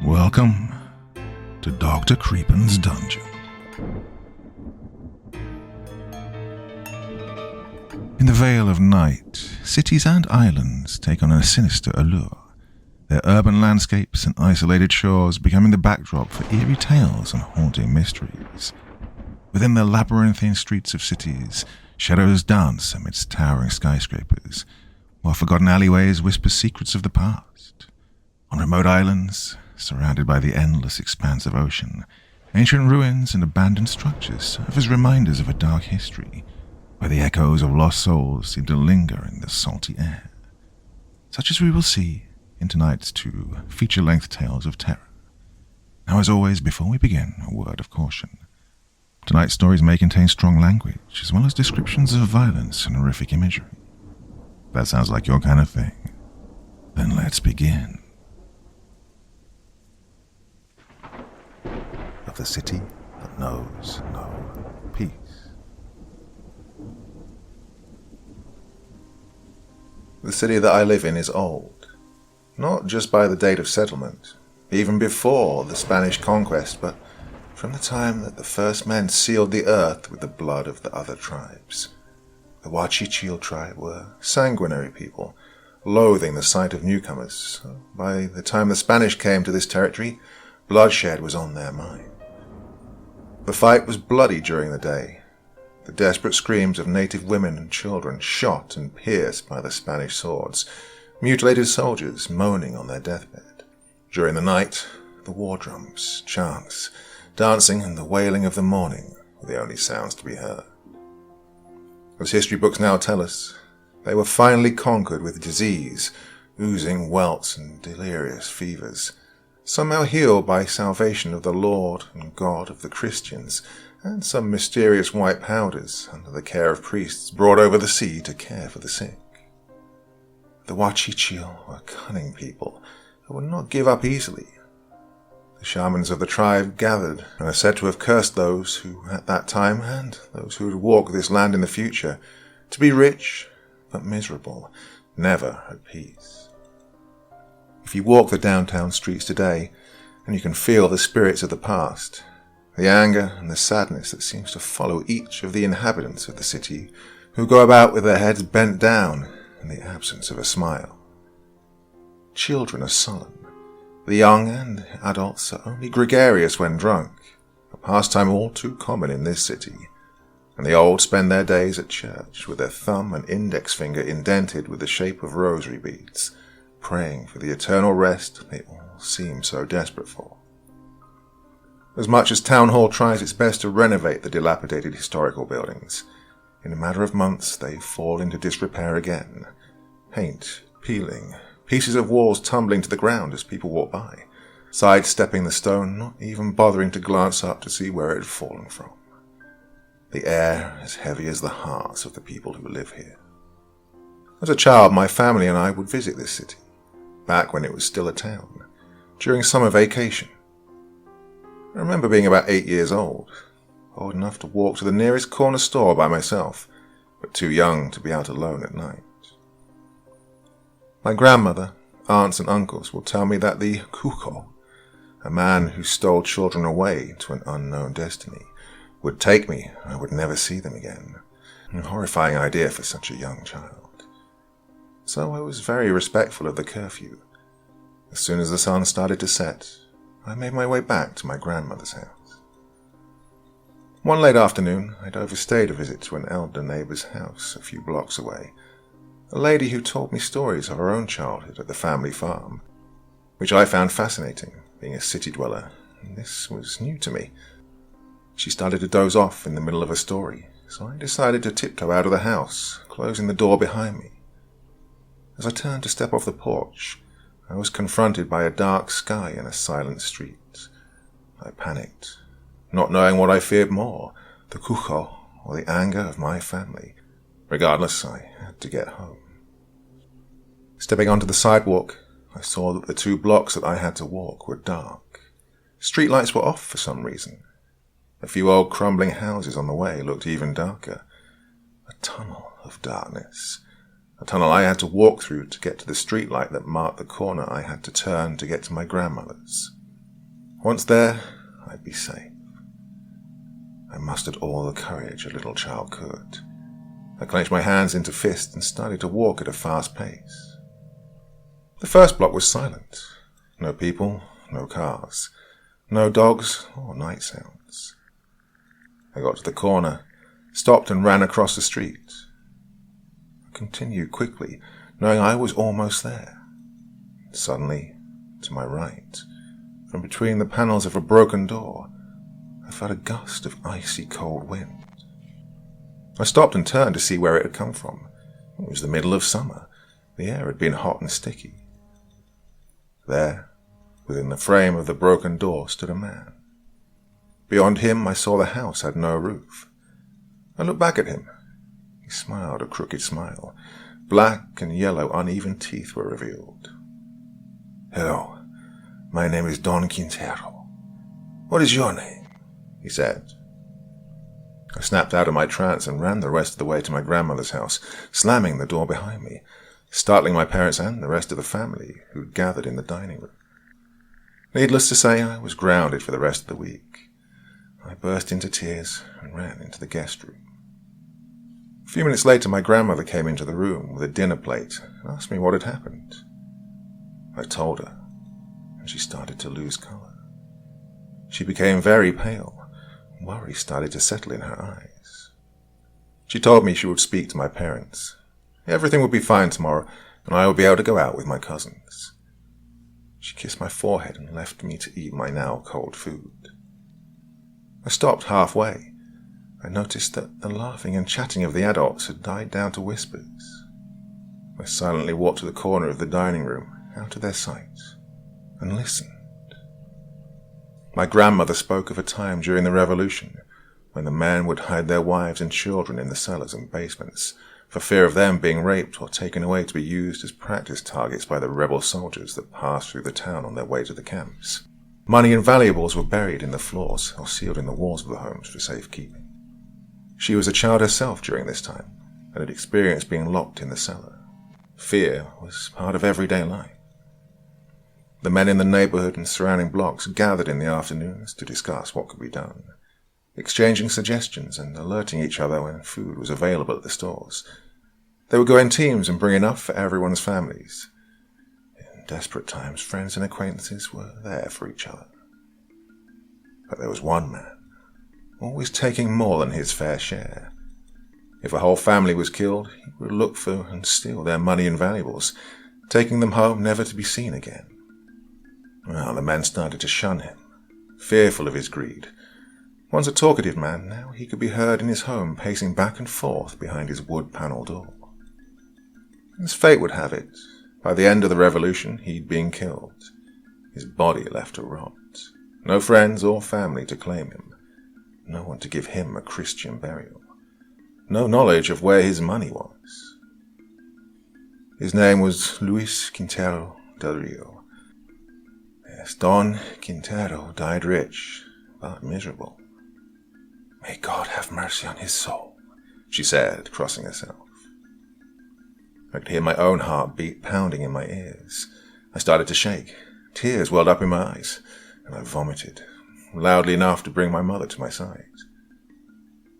Welcome to Dr. Creepin's Dungeon. In the veil of night, cities and islands take on a sinister allure, their urban landscapes and isolated shores becoming the backdrop for eerie tales and haunting mysteries. Within the labyrinthine streets of cities, shadows dance amidst towering skyscrapers, while forgotten alleyways whisper secrets of the past. On remote islands, surrounded by the endless expanse of ocean, ancient ruins and abandoned structures serve as reminders of a dark history, where the echoes of lost souls seem to linger in the salty air. Such as we will see in tonight's two feature-length tales of terror. Now, as always, before we begin, a word of caution. Tonight's stories may contain strong language, as well as descriptions of violence and horrific imagery. If that sounds like your kind of thing, then let's begin. Of the city that knows no peace. The city that I live in is old, not just by the date of settlement, even before the Spanish conquest, but from the time that the first men sealed the earth with the blood of the other tribes. The Huachichil tribe were sanguinary people, loathing the sight of newcomers, so by the time the Spanish came to this territory, bloodshed was on their mind. The fight was bloody during the day, the desperate screams of native women and children shot and pierced by the Spanish swords, mutilated soldiers moaning on their deathbed. During the night, the war drums, chants, dancing and the wailing of the morning were the only sounds to be heard. As history books now tell us, they were finally conquered with disease, oozing welts and delirious fevers, somehow healed by salvation of the Lord and God of the Christians, and some mysterious white powders under the care of priests brought over the sea to care for the sick. The Huachichil were cunning people who would not give up easily. The shamans of the tribe gathered and are said to have cursed those who at that time, and those who would walk this land in the future, to be rich but miserable, never at peace. If you walk the downtown streets today, and you can feel the spirits of the past, the anger and the sadness that seems to follow each of the inhabitants of the city, who go about with their heads bent down in the absence of a smile. Children are sullen. The young and adults are only gregarious when drunk, a pastime all too common in this city, and the old spend their days at church with their thumb and index finger indented with the shape of rosary beads, praying for the eternal rest they all seem so desperate for. As much as Town Hall tries its best to renovate the dilapidated historical buildings, in a matter of months they fall into disrepair again, paint peeling, pieces of walls tumbling to the ground as people walk by, sidestepping the stone, not even bothering to glance up to see where it had fallen from. The air as heavy as the hearts of the people who live here. As a child, my family and I would visit this city, back when it was still a town, during summer vacation. I remember being about 8 years old enough to walk to the nearest corner store by myself, but too young to be out alone at night. My grandmother, aunts and uncles will tell me that the cuco, a man who stole children away to an unknown destiny, would take me and I would never see them again. A horrifying idea for such a young child. So I was very respectful of the curfew. As soon as the sun started to set, I made my way back to my grandmother's house. One late afternoon, I'd overstayed a visit to an elder neighbour's house a few blocks away, a lady who told me stories of her own childhood at the family farm, which I found fascinating, being a city dweller, and this was new to me. She started to doze off in the middle of a story, so I decided to tiptoe out of the house, closing the door behind me. As I turned to step off the porch, I was confronted by a dark sky and a silent street. I panicked, not knowing what I feared more, the cujo or the anger of my family. Regardless, I had to get home. Stepping onto the sidewalk, I saw that the 2 blocks that I had to walk were dark. Streetlights were off for some reason. A few old crumbling houses on the way looked even darker. A tunnel of darkness. A tunnel I had to walk through to get to the streetlight that marked the corner I had to turn to get to my grandmother's. Once there, I'd be safe. I mustered all the courage a little child could. I clenched my hands into fists and started to walk at a fast pace. The first block was silent. No people, no cars, no dogs or night sounds. I got to the corner, stopped and ran across the street. I continued quickly, knowing I was almost there. Suddenly, to my right, from between the panels of a broken door, I felt a gust of icy cold wind. I stopped and turned to see where it had come from. It was the middle of summer. The air had been hot and sticky. There, within the frame of the broken door, stood a man. Beyond him, I saw the house had no roof. I looked back at him. He smiled a crooked smile. Black and yellow uneven teeth were revealed. "Hello, my name is Don Quintero. What is your name?" he said. I snapped out of my trance and ran the rest of the way to my grandmother's house, slamming the door behind me, startling my parents and the rest of the family who'd gathered in the dining room. Needless to say, I was grounded for the rest of the week. I burst into tears and ran into the guest room. A few minutes later, my grandmother came into the room with a dinner plate and asked me what had happened. I told her, and she started to lose colour. She became very pale. Worry started to settle in her eyes. She told me she would speak to my parents. Everything would be fine tomorrow, and I would be able to go out with my cousins. She kissed my forehead and left me to eat my now cold food. I stopped halfway. I noticed that the laughing and chatting of the adults had died down to whispers. I silently walked to the corner of the dining room, out of their sight, and listened. My grandmother spoke of a time during the Revolution when the men would hide their wives and children in the cellars and basements for fear of them being raped or taken away to be used as practice targets by the rebel soldiers that passed through the town on their way to the camps. Money and valuables were buried in the floors or sealed in the walls of the homes for safekeeping. She was a child herself during this time and had experienced being locked in the cellar. Fear was part of everyday life. The men in the neighborhood and surrounding blocks gathered in the afternoons to discuss what could be done, exchanging suggestions and alerting each other when food was available at the stores. They would go in teams and bring enough for everyone's families. In desperate times, friends and acquaintances were there for each other. But there was one man, always taking more than his fair share. If a whole family was killed, he would look for and steal their money and valuables, taking them home never to be seen again. Well, the men started to shun him, fearful of his greed. Once a talkative man, now he could be heard in his home pacing back and forth behind his wood-panel door. As fate would have it, by the end of the Revolution, he'd been killed, his body left to rot. No friends or family to claim him, no one to give him a Christian burial, no knowledge of where his money was. His name was Luis Quintero del Rio. Yes, Don Quintero died rich, but miserable. "May God have mercy on his soul," she said, crossing herself. I could hear my own heart beat pounding in my ears. I started to shake. Tears welled up in my eyes, and I vomited, loudly enough to bring my mother to my side.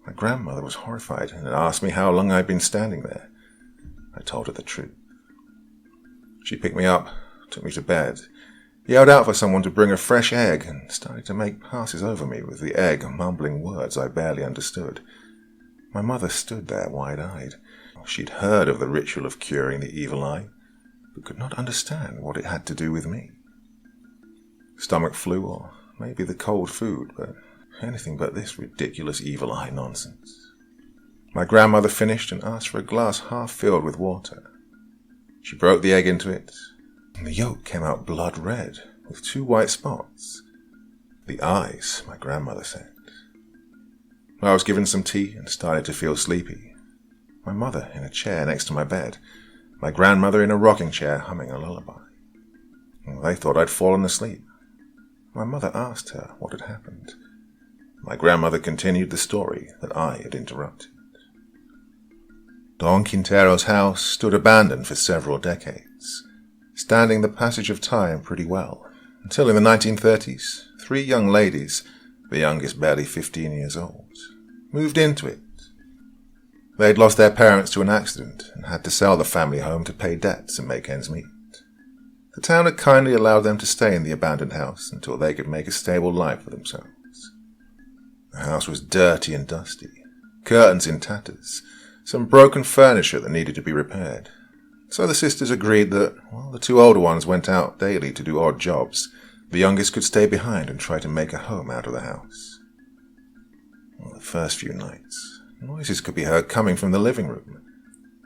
My grandmother was horrified and asked me how long I'd been standing there. I told her the truth. She picked me up, took me to bed, yelled out for someone to bring a fresh egg, and started to make passes over me with the egg, mumbling words I barely understood. My mother stood there wide-eyed. She'd heard of the ritual of curing the evil eye, but could not understand what it had to do with me. Stomach flu, or maybe the cold food, but anything but this ridiculous evil eye nonsense. My grandmother finished and asked for a glass half filled with water. She broke the egg into it, and the yolk came out blood red, with 2 white spots. The eyes, my grandmother said. I was given some tea and started to feel sleepy. My mother in a chair next to my bed, my grandmother in a rocking chair humming a lullaby. They thought I'd fallen asleep. My mother asked her what had happened. My grandmother continued the story that I had interrupted. Don Quintero's house stood abandoned for several decades, standing the passage of time pretty well, until in the 1930s, 3 young ladies, the youngest barely 15 years old, moved into it. They had lost their parents to an accident and had to sell the family home to pay debts and make ends meet. The town had kindly allowed them to stay in the abandoned house until they could make a stable life for themselves. The house was dirty and dusty, curtains in tatters, some broken furniture that needed to be repaired. So the sisters agreed that, while the 2 older ones went out daily to do odd jobs, the youngest could stay behind and try to make a home out of the house. The first few nights, noises could be heard coming from the living room.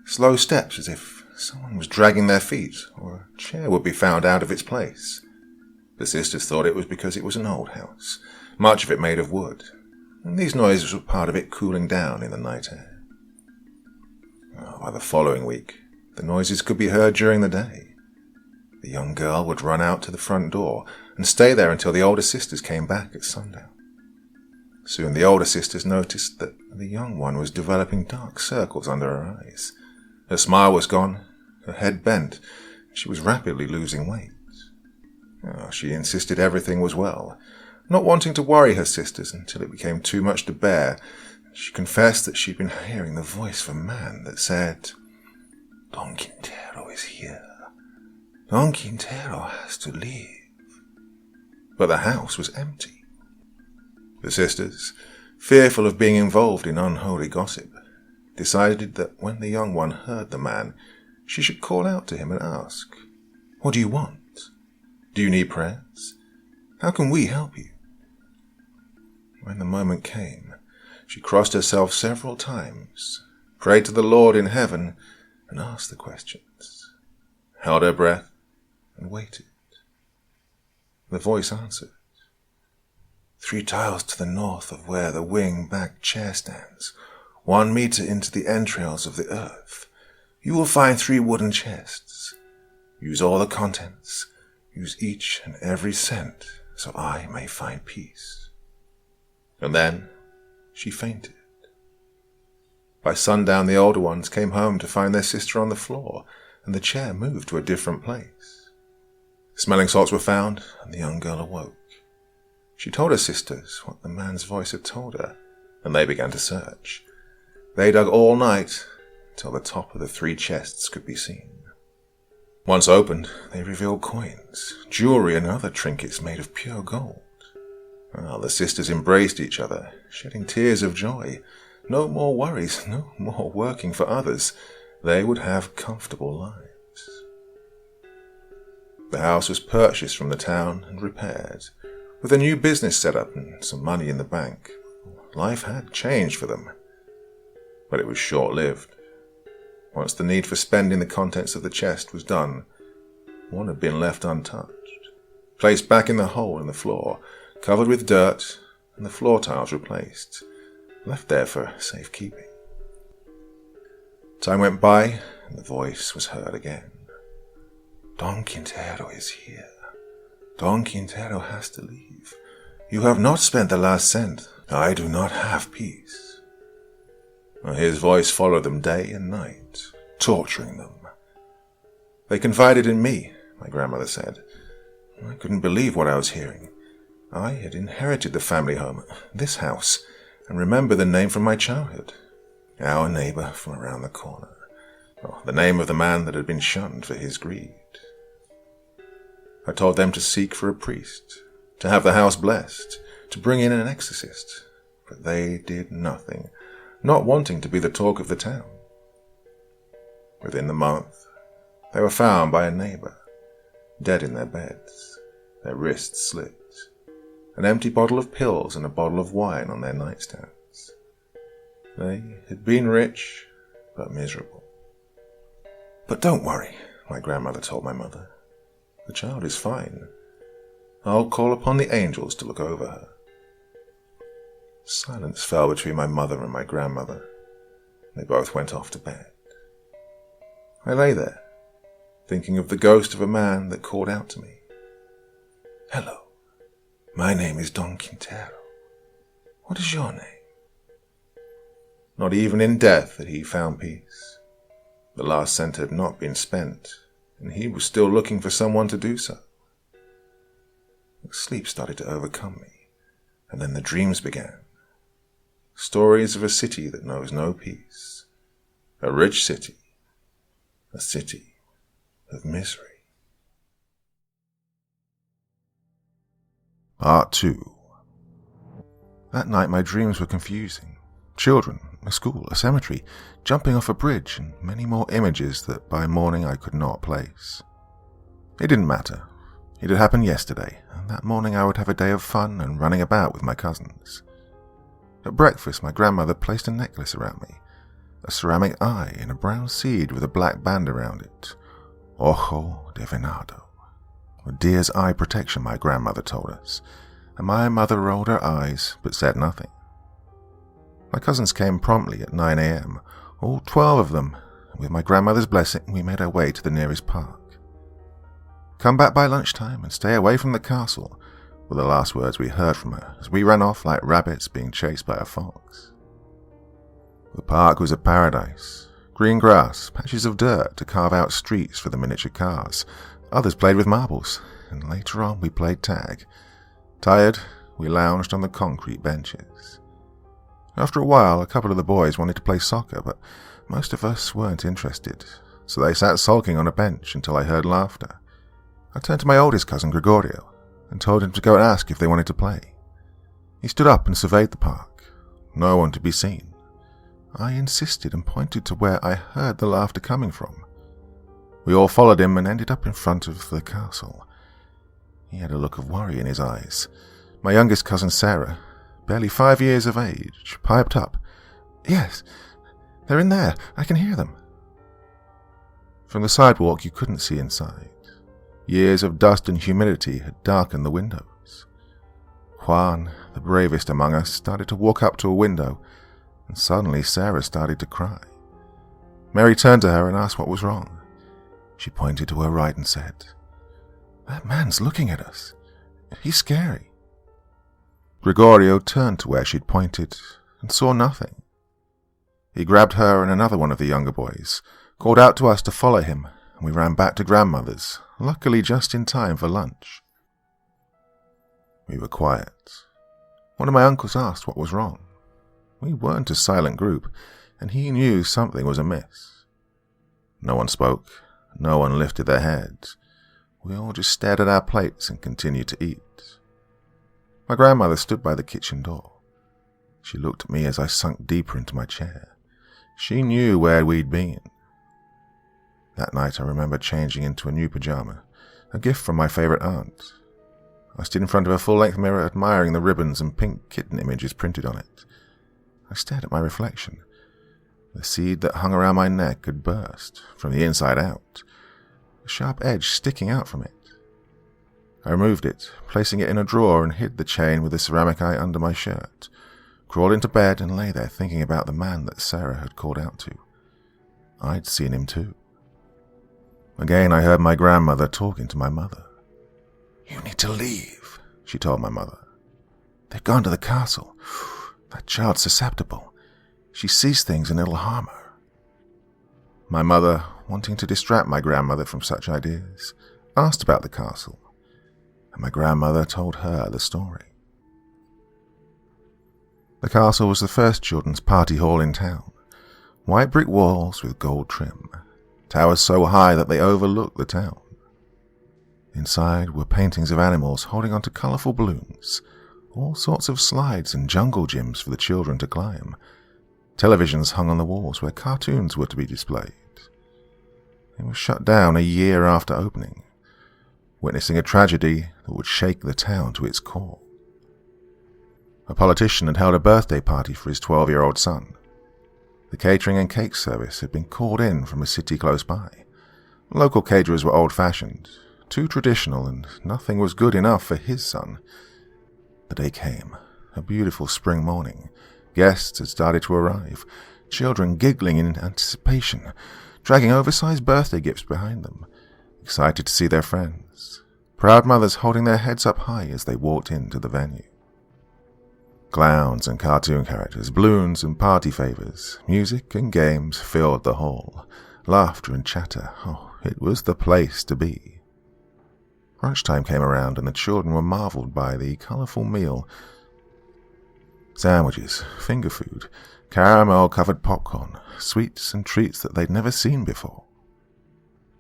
Slow steps as if someone was dragging their feet, or a chair would be found out of its place. The sisters thought it was because it was an old house, much of it made of wood, and these noises were part of it cooling down in the night air. By the following week, the noises could be heard during the day. The young girl would run out to the front door and stay there until the older sisters came back at sundown. Soon the older sisters noticed that the young one was developing dark circles under her eyes. Her smile was gone, her head bent, and she was rapidly losing weight. She insisted everything was well, not wanting to worry her sisters until it became too much to bear. She confessed that she'd been hearing the voice of a man that said, "Don Quintero is here. Don Quintero has to leave." But the house was empty. The sisters, fearful of being involved in unholy gossip, decided that when the young one heard the man, she should call out to him and ask, "What do you want? Do you need prayers? How can we help you?" When the moment came, she crossed herself several times, prayed to the Lord in heaven, and asked the questions, held her breath, and waited. The voice answered, 3 tiles to the north of where the wing-backed chair stands, 1 meter into the entrails of the earth, you will find 3 wooden chests. Use all the contents, use each and every cent, so I may find peace." And then she fainted. By sundown, the older ones came home to find their sister on the floor, and the chair moved to a different place. Smelling salts were found, and the young girl awoke. She told her sisters what the man's voice had told her, and they began to search. They dug all night, till the top of the 3 chests could be seen. Once opened, they revealed coins, jewelry, and other trinkets made of pure gold. The sisters embraced each other, shedding tears of joy. No more worries, no more working for others. They would have comfortable lives. The house was purchased from the town and repaired. With a new business set up and some money in the bank, life had changed for them. But it was short-lived. Once the need for spending the contents of the chest was done, one had been left untouched, placed back in the hole in the floor, covered with dirt, and the floor tiles replaced, left there for safekeeping. Time went by, and the voice was heard again. "Don Quintero is here. Don Quintero has to leave. You have not spent the last cent. I do not have peace." His voice followed them day and night, torturing them. "They confided in me," my grandmother said. "I couldn't believe what I was hearing. I had inherited the family home, this house, and remember the name from my childhood. Our neighbor from around the corner. The name of the man that had been shunned for his greed. I told them to seek for a priest, to have the house blessed, to bring in an exorcist, but they did nothing, not wanting to be the talk of the town. Within the month, they were found by a neighbor, dead in their beds, their wrists slit, an empty bottle of pills and a bottle of wine on their nightstands. They had been rich, but miserable. "But don't worry," my grandmother told my mother. "The child is fine. I'll call upon the angels to look over her." Silence fell between my mother and my grandmother. They both went off to bed. I lay there, thinking of the ghost of a man that called out to me. Hello, my name is Don Quintero. What is your name? Not even in death had he found peace. The last cent had not been spent, and he was still looking for someone to do so. Sleep started to overcome me, and then the dreams began. Stories of a city that knows no peace. A rich city. A city of misery. Part 2. That night my dreams were confusing. Children, a school, a cemetery, jumping off a bridge, and many more images that by morning I could not place. It didn't matter. It had happened yesterday, and that morning I would have a day of fun and running about with my cousins. At breakfast, my grandmother placed a necklace around me, a ceramic eye in a brown seed with a black band around it. Ojo de venado. A deer's eye protection, my grandmother told us, and my mother rolled her eyes but said nothing. My cousins came promptly at 9 a.m., all 12 of them, and with my grandmother's blessing we made our way to the nearest park. "Come back by lunchtime and stay away from the castle," were the last words we heard from her as we ran off like rabbits being chased by a fox. The park was a paradise. Green grass, patches of dirt to carve out streets for the miniature cars. Others played with marbles, and later on we played tag. Tired, we lounged on the concrete benches. After a while, a couple of the boys wanted to play soccer, but most of us weren't interested, so they sat sulking on a bench until I heard laughter. I turned to my oldest cousin, Gregorio, and told him to go and ask if they wanted to play. He stood up and surveyed the park. No one to be seen. I insisted and pointed to where I heard the laughter coming from. We all followed him and ended up in front of the castle. He had a look of worry in his eyes. My youngest cousin, Sarah, barely 5 years of age, piped up, "Yes, they're in there. I can hear them." From the sidewalk you couldn't see inside. Years of dust and humidity had darkened the windows. Juan, the bravest among us, started to walk up to a window, and suddenly Sarah started to cry. Mary turned to her and asked what was wrong. She pointed to her right and said, "That man's looking at us. He's scary." Gregorio turned to where she'd pointed and saw nothing. He grabbed her and another one of the younger boys, called out to us to follow him, and we ran back to grandmother's, luckily just in time for lunch. We were quiet. One of my uncles asked what was wrong. We weren't a silent group, and he knew something was amiss. No one spoke. No one lifted their heads. We all just stared at our plates and continued to eat. My grandmother stood by the kitchen door. She looked at me as I sunk deeper into my chair. She knew where we'd been. That night I remember changing into a new pajama, a gift from my favorite aunt. I stood in front of a full-length mirror admiring the ribbons and pink kitten images printed on it. I stared at my reflection. The seed that hung around my neck had burst, from the inside out, a sharp edge sticking out from it. I removed it, placing it in a drawer, and hid the chain with the ceramic eye under my shirt, crawled into bed and lay there thinking about the man that Sarah had called out to. I'd seen him too. Again I heard my grandmother talking to my mother. "You need to leave," she told my mother. "They've gone to the castle. That child's susceptible. She sees things and it'll harm her." My mother, wanting to distract my grandmother from such ideas, asked about the castle, and my grandmother told her the story. The castle was the first children's party hall in town. White brick walls with gold trim, towers so high that they overlooked the town. Inside were paintings of animals holding onto colourful balloons, all sorts of slides and jungle gyms for the children to climb. Televisions hung on the walls where cartoons were to be displayed. It was shut down a year after opening, witnessing a tragedy that would shake the town to its core. A politician had held a birthday party for his 12-year-old son. The catering and cake service had been called in from a city close by. Local caterers were old-fashioned, too traditional, and nothing was good enough for his son. The day came, a beautiful spring morning. Guests had started to arrive, children giggling in anticipation, dragging oversized birthday gifts behind them, excited to see their friends. proud mothers holding their heads up high as they walked into the venue. Clowns and cartoon characters, balloons and party favors, music and games filled the hall. Laughter and chatter, it was the place to be. Lunchtime came around and the children were marveled by the colourful meal. Sandwiches, finger food, caramel-covered popcorn, sweets and treats that they'd never seen before.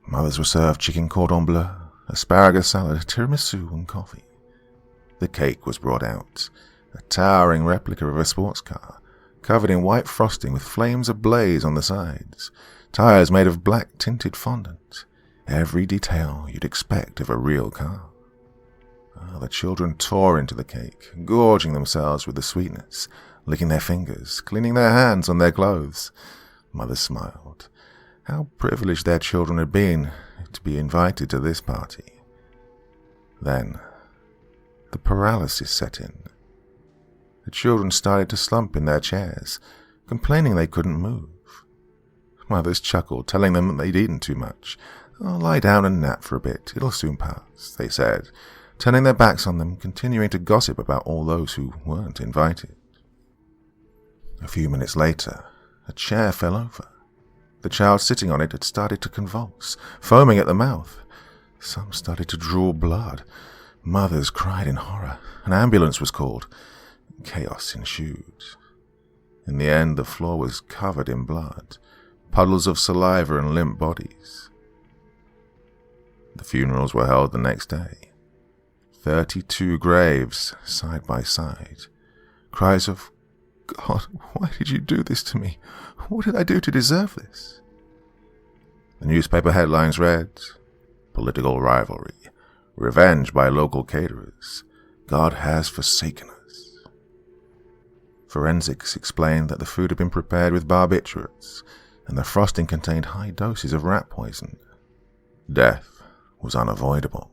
Mothers were served chicken cordon bleu, asparagus salad, tiramisu and coffee. The cake was brought out, a towering replica of a sports car, covered in white frosting with flames ablaze on the sides, tires made of black tinted fondant, every detail you'd expect of a real car. The children tore into the cake, gorging themselves with the sweetness, licking their fingers, cleaning their hands on their clothes. Mothers smiled. How privileged their children had been to be invited to this party. Then, the paralysis set in. The children started to slump in their chairs, complaining they couldn't move. Mothers chuckled, telling them that they'd eaten too much. Lie down and nap for a bit, it'll soon pass, they said, turning their backs on them, continuing to gossip about all those who weren't invited. A few minutes later, a chair fell over. The child sitting on it had started to convulse, foaming at the mouth. Some started to draw blood. Mothers cried in horror. An ambulance was called. Chaos ensued. In the end, the floor was covered in blood, puddles of saliva and limp bodies. The funerals were held the next day. 32 graves, side by side. Cries of, "God, why did you do this to me? What did I do to deserve this?" The newspaper headlines read, "Political rivalry, revenge by local caterers, God has forsaken us." Forensics explained that the food had been prepared with barbiturates, and the frosting contained high doses of rat poison. Death was unavoidable.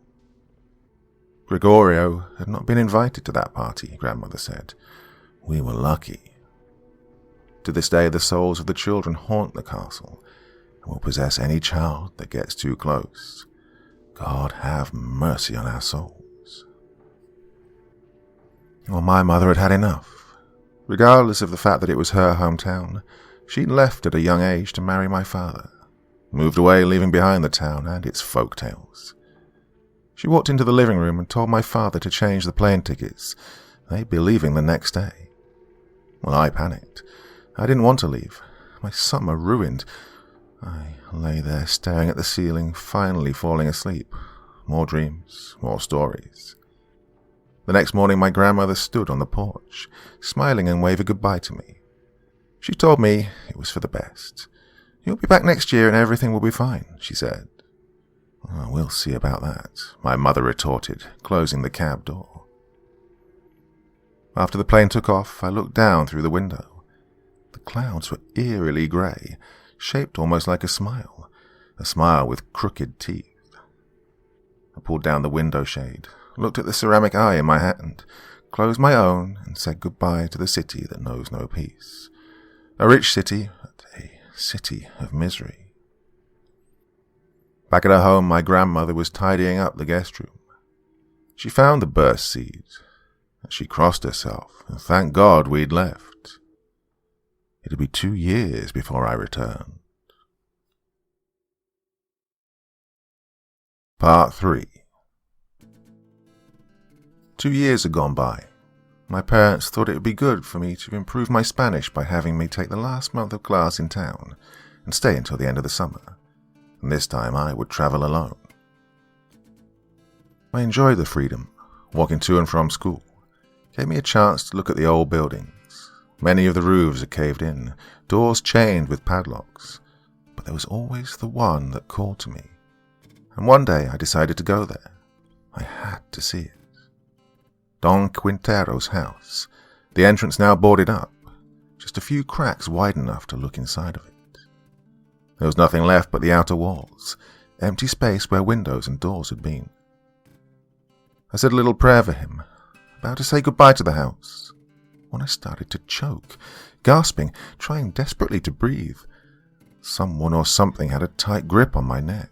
Gregorio had not been invited to that party, Grandmother said. We were lucky. To this day, the souls of the children haunt the castle and will possess any child that gets too close. God have mercy on our souls. Well, my mother had had enough. Regardless of the fact that it was her hometown, she'd left at a young age to marry my father, moved away leaving behind the town and its folk tales. She walked into the living room and told my father to change the plane tickets. They'd be leaving the next day. Well, I panicked. I didn't want to leave. My summer ruined. I lay there staring at the ceiling, finally falling asleep. More dreams, more stories. The next morning my grandmother stood on the porch, smiling and waving goodbye to me. She told me it was for the best. You'll be back next year and everything will be fine, she said. Well, we'll see about that, my mother retorted, closing the cab door. After the plane took off, I looked down through the window. The clouds were eerily grey, shaped almost like a smile with crooked teeth. I pulled down the window shade, looked at the ceramic eye in my hand, closed my own, and said goodbye to the city that knows no peace. A rich city, but a city of misery. Back at her home, my grandmother was tidying up the guest room. She found the burst seed. She crossed herself, and thanked God we'd left. It'd be 2 years before I returned. Part 3. 2 years had gone by. My parents thought it would be good for me to improve my Spanish by having me take the last month of class in town and stay until the end of the summer. And this time I would travel alone. I enjoyed the freedom. Walking to and from school gave me a chance to look at the old buildings. Many of the roofs are caved in, doors chained with padlocks, but there was always the one that called to me. And one day I decided to go there. I had to see it. Don Quintero's house, the entrance now boarded up, just a few cracks wide enough to look inside of it. There was nothing left but the outer walls, empty space where windows and doors had been. I said a little prayer for him, about to say goodbye to the house, when I started to choke, gasping, trying desperately to breathe. Someone or something had a tight grip on my neck.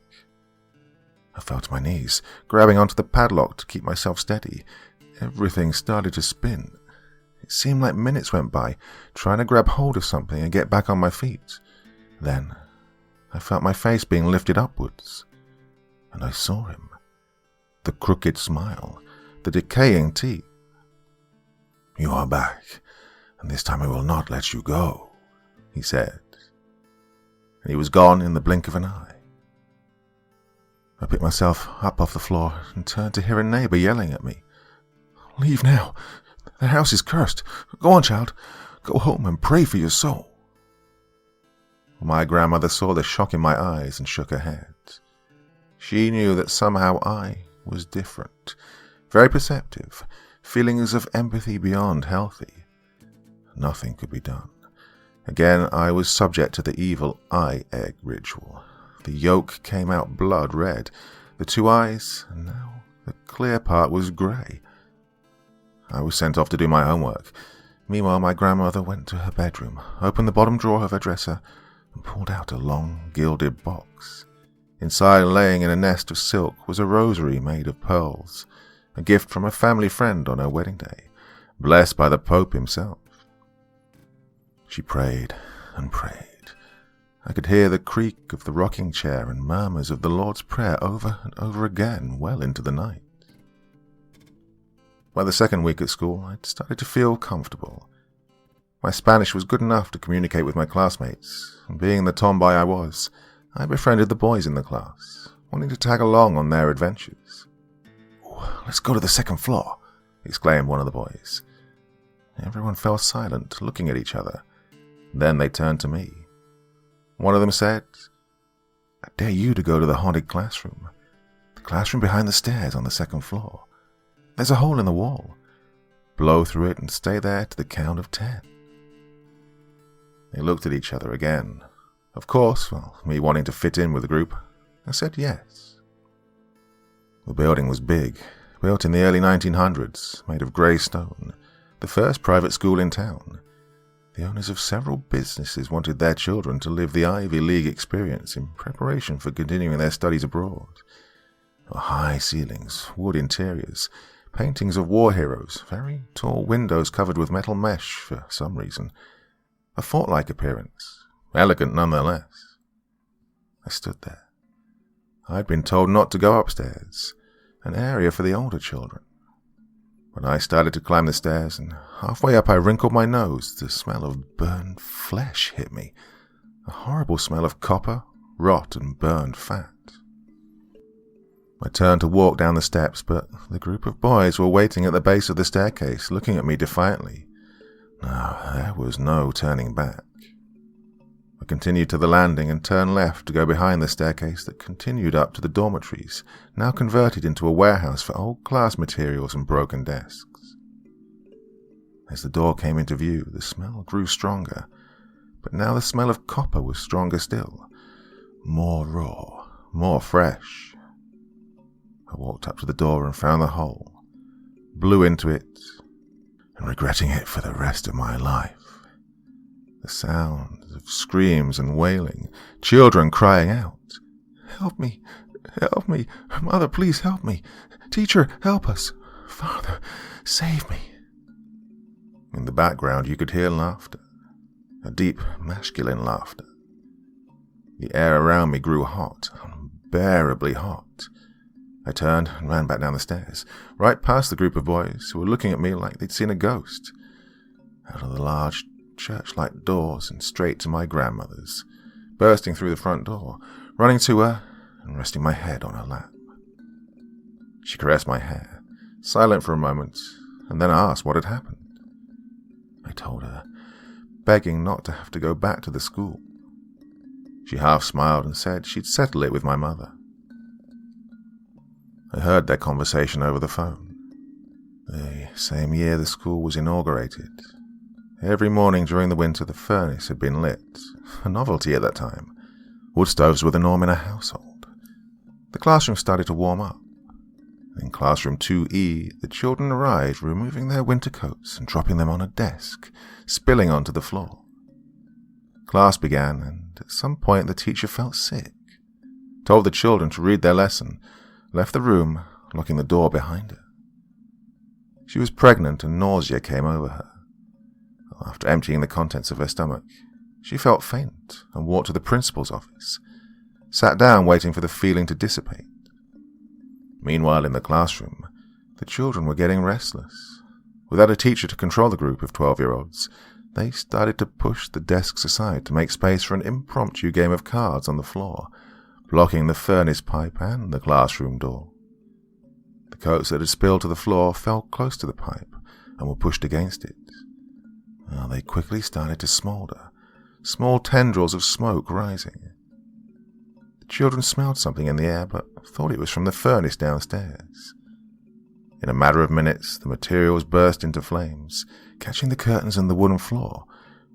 I fell to my knees, grabbing onto the padlock to keep myself steady. Everything started to spin. It seemed like minutes went by, trying to grab hold of something and get back on my feet. Then, I felt my face being lifted upwards, and I saw him. The crooked smile, the decaying teeth. "You are back, and this time I will not let you go," he said. And he was gone in the blink of an eye. I picked myself up off the floor and turned to hear a neighbor yelling at me. "Leave now. The house is cursed. Go on, child. Go home and pray for your soul." My grandmother saw the shock in my eyes and shook her head. She knew that somehow I was different, very perceptive, feelings of empathy beyond healthy. Nothing could be done. Again, I was subject to the evil eye egg ritual. The yolk came out blood red, the two eyes, and now the clear part was grey. I was sent off to do my homework. Meanwhile, my grandmother went to her bedroom, opened the bottom drawer of her dresser, and pulled out a long, gilded box. Inside, laying in a nest of silk, was a rosary made of pearls, a gift from a family friend on her wedding day, blessed by the Pope himself. She prayed and prayed. I could hear the creak of the rocking chair and murmurs of the Lord's Prayer over and over again, well into the night. By the second week at school, I'd started to feel comfortable. My Spanish was good enough to communicate with my classmates, and being the tomboy I was, I befriended the boys in the class, wanting to tag along on their adventures. "Let's go to the second floor," exclaimed one of the boys. Everyone fell silent, looking at each other. Then they turned to me. One of them said, "I dare you to go to the haunted classroom. The classroom behind the stairs on the second floor. There's a hole in the wall. Blow through it and stay there to the count of 10. They looked at each other again. Of course, me wanting to fit in with the group, I said yes. The building was big, built in the early 1900s, made of grey stone, the first private school in town. The owners of several businesses wanted their children to live the Ivy League experience in preparation for continuing their studies abroad. High ceilings, wood interiors, paintings of war heroes, very tall windows covered with metal mesh for some reason. A fort-like appearance, elegant nonetheless. I stood there. I'd been told not to go upstairs, an area for the older children. When I started to climb the stairs, and halfway up I wrinkled my nose, the smell of burned flesh hit me, a horrible smell of copper, rot, and burned fat. I turned to walk down the steps, but the group of boys were waiting at the base of the staircase, looking at me defiantly. No, there was no turning back. I continued to the landing and turned left to go behind the staircase that continued up to the dormitories, now converted into a warehouse for old class materials and broken desks. As the door came into view, the smell grew stronger, but now the smell of copper was stronger still, more raw, more fresh. I walked up to the door and found the hole, blew into it, and regretting it for the rest of my life. The sounds of screams and wailing, children crying out, "Help me! Help me! Mother, please help me! Teacher, help us! Father, save me!" In the background you could hear laughter, a deep masculine laughter. The air around me grew hot, unbearably hot. I turned and ran back down the stairs, right past the group of boys who were looking at me like they'd seen a ghost. Out of the large church-like doors and straight to my grandmother's, bursting through the front door, running to her and resting my head on her lap. She caressed my hair, silent for a moment, and then asked what had happened. I told her, begging not to have to go back to the school. She half smiled and said she'd settle it with my mother. I heard their conversation over the phone. The same year the school was inaugurated. Every morning during the winter the furnace had been lit, a novelty at that time. Wood stoves were the norm in a household. The classroom started to warm up. In classroom 2E, the children arrived, removing their winter coats and dropping them on a desk, spilling onto the floor. Class began, and at some point the teacher felt sick, told the children to read their lesson, left the room, locking the door behind her. She was pregnant and nausea came over her. After emptying the contents of her stomach, she felt faint and walked to the principal's office, sat down waiting for the feeling to dissipate. Meanwhile, in the classroom, the children were getting restless. Without a teacher to control the group of 12-year-olds, they started to push the desks aside to make space for an impromptu game of cards on the floor, blocking the furnace pipe and the classroom door. The coats that had spilled to the floor fell close to the pipe and were pushed against it. They quickly started to smoulder, small tendrils of smoke rising. The children smelled something in the air, but thought it was from the furnace downstairs. In a matter of minutes, the materials burst into flames, catching the curtains and the wooden floor,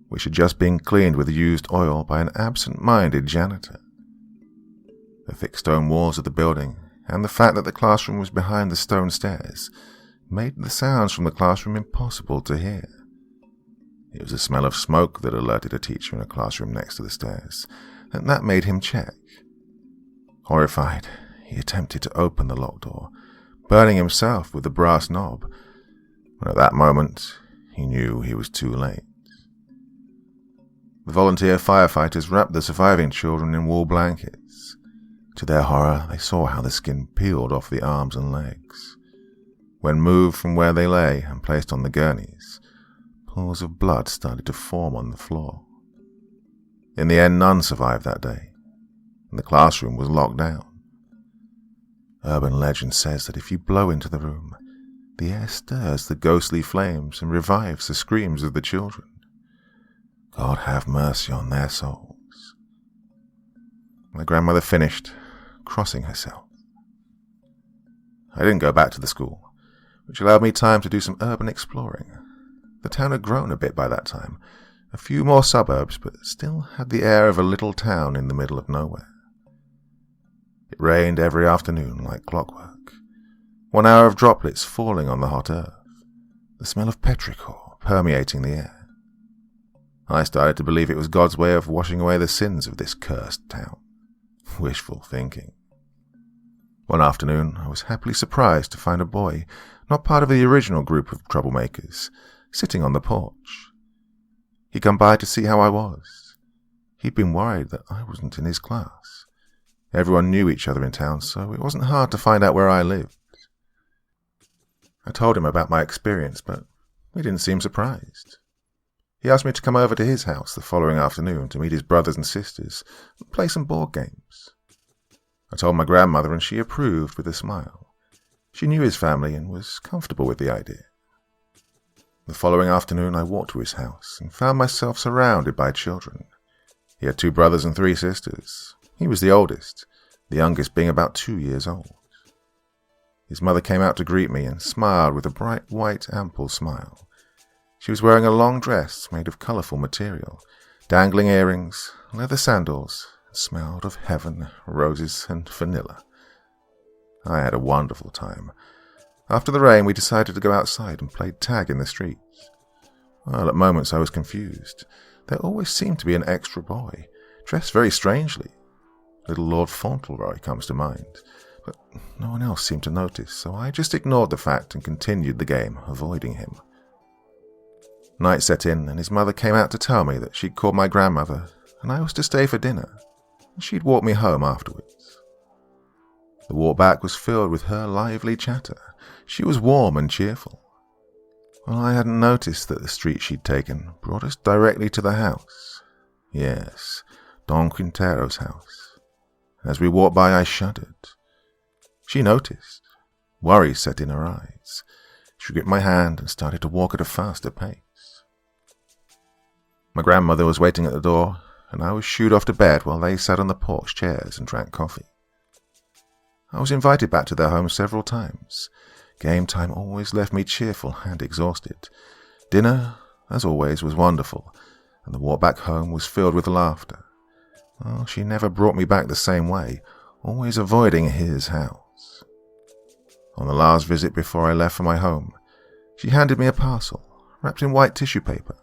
which had just been cleaned with used oil by an absent-minded janitor. The thick stone walls of the building, and the fact that the classroom was behind the stone stairs, made the sounds from the classroom impossible to hear. It was the smell of smoke that alerted a teacher in a classroom next to the stairs, and that made him check. Horrified, he attempted to open the locked door, burning himself with the brass knob, but at that moment he knew he was too late. The volunteer firefighters wrapped the surviving children in wool blankets. To their horror, they saw how the skin peeled off the arms and legs. When moved from where they lay and placed on the gurneys, pools of blood started to form on the floor. In the end, none survived that day, and the classroom was locked down. Urban legend says that if you blow into the room, the air stirs the ghostly flames and revives the screams of the children. God have mercy on their souls. My grandmother finished, crossing herself. I didn't go back to the school, which allowed me time to do some urban exploring. The town had grown a bit by that time, a few more suburbs, but still had the air of a little town in the middle of nowhere. It rained every afternoon like clockwork, 1 hour of droplets falling on the hot earth, the smell of petrichor permeating the air. I started to believe it was God's way of washing away the sins of this cursed town. Wishful thinking. One afternoon, I was happily surprised to find a boy, not part of the original group of troublemakers, sitting on the porch. He'd come by to see how I was. He'd been worried that I wasn't in his class. Everyone knew each other in town, so it wasn't hard to find out where I lived. I told him about my experience, but he didn't seem surprised. He asked me to come over to his house the following afternoon to meet his brothers and sisters and play some board games. I told my grandmother, and she approved with a smile. She knew his family and was comfortable with the idea. The following afternoon I walked to his house and found myself surrounded by children. He had 2 brothers and 3 sisters. He was the oldest, the youngest being about 2 years old. His mother came out to greet me and smiled with a bright white ample smile. She was wearing a long dress made of colourful material, dangling earrings, leather sandals, and smelled of heaven, roses, and vanilla. I had a wonderful time. After the rain, we decided to go outside and play tag in the streets. Well, at moments I was confused. There always seemed to be an extra boy, dressed very strangely. Little Lord Fauntleroy comes to mind, but no one else seemed to notice, so I just ignored the fact and continued the game, avoiding him. Night set in, and his mother came out to tell me that she'd called my grandmother, and I was to stay for dinner, and she'd walk me home afterwards. The walk back was filled with her lively chatter. She was warm and cheerful. Well, I hadn't noticed that the street she'd taken brought us directly to the house. Yes, Don Quintero's house. As we walked by, I shuddered. She noticed. Worry set in her eyes. She gripped my hand and started to walk at a faster pace. My grandmother was waiting at the door, and I was shooed off to bed while they sat on the porch chairs and drank coffee. I was invited back to their home several times. Game time always left me cheerful and exhausted. Dinner, as always, was wonderful, and the walk back home was filled with laughter. Oh, she never brought me back the same way, always avoiding his house. On the last visit before I left for my home, she handed me a parcel, wrapped in white tissue paper.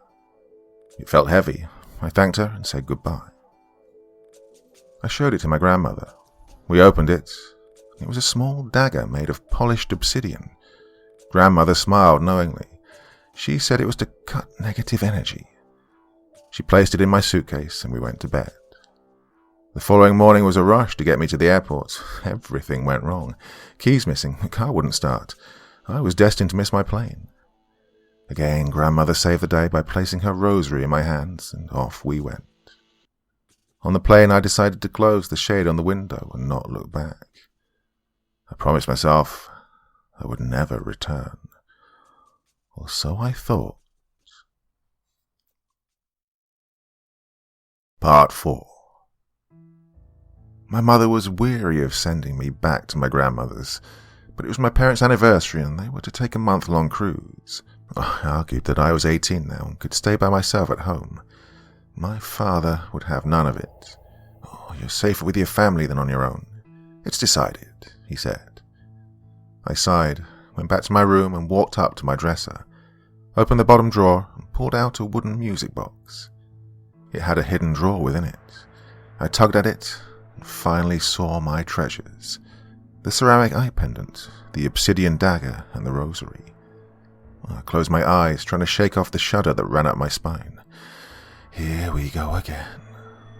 It felt heavy. I thanked her and said goodbye. I showed it to my grandmother. We opened it. It was a small dagger made of polished obsidian. Grandmother smiled knowingly. She said it was to cut negative energy. She placed it in my suitcase and we went to bed. The following morning was a rush to get me to the airport. Everything went wrong. Keys missing, the car wouldn't start. I was destined to miss my plane. Again, Grandmother saved the day by placing her rosary in my hands, and off we went. On the plane, I decided to close the shade on the window and not look back. I promised myself I would never return. Or so I thought. Part 4. My mother was weary of sending me back to my grandmother's, but it was my parents' anniversary and they were to take a month-long cruise. I argued that I was 18 now and could stay by myself at home. My father would have none of it. "Oh, you're safer with your family than on your own. It's decided," he said. I sighed, went back to my room and walked up to my dresser, opened the bottom drawer and pulled out a wooden music box. It had a hidden drawer within it. I tugged at it and finally saw my treasures. The ceramic eye pendant, the obsidian dagger, and the rosary. I closed my eyes, trying to shake off the shudder that ran up my spine. Here we go again,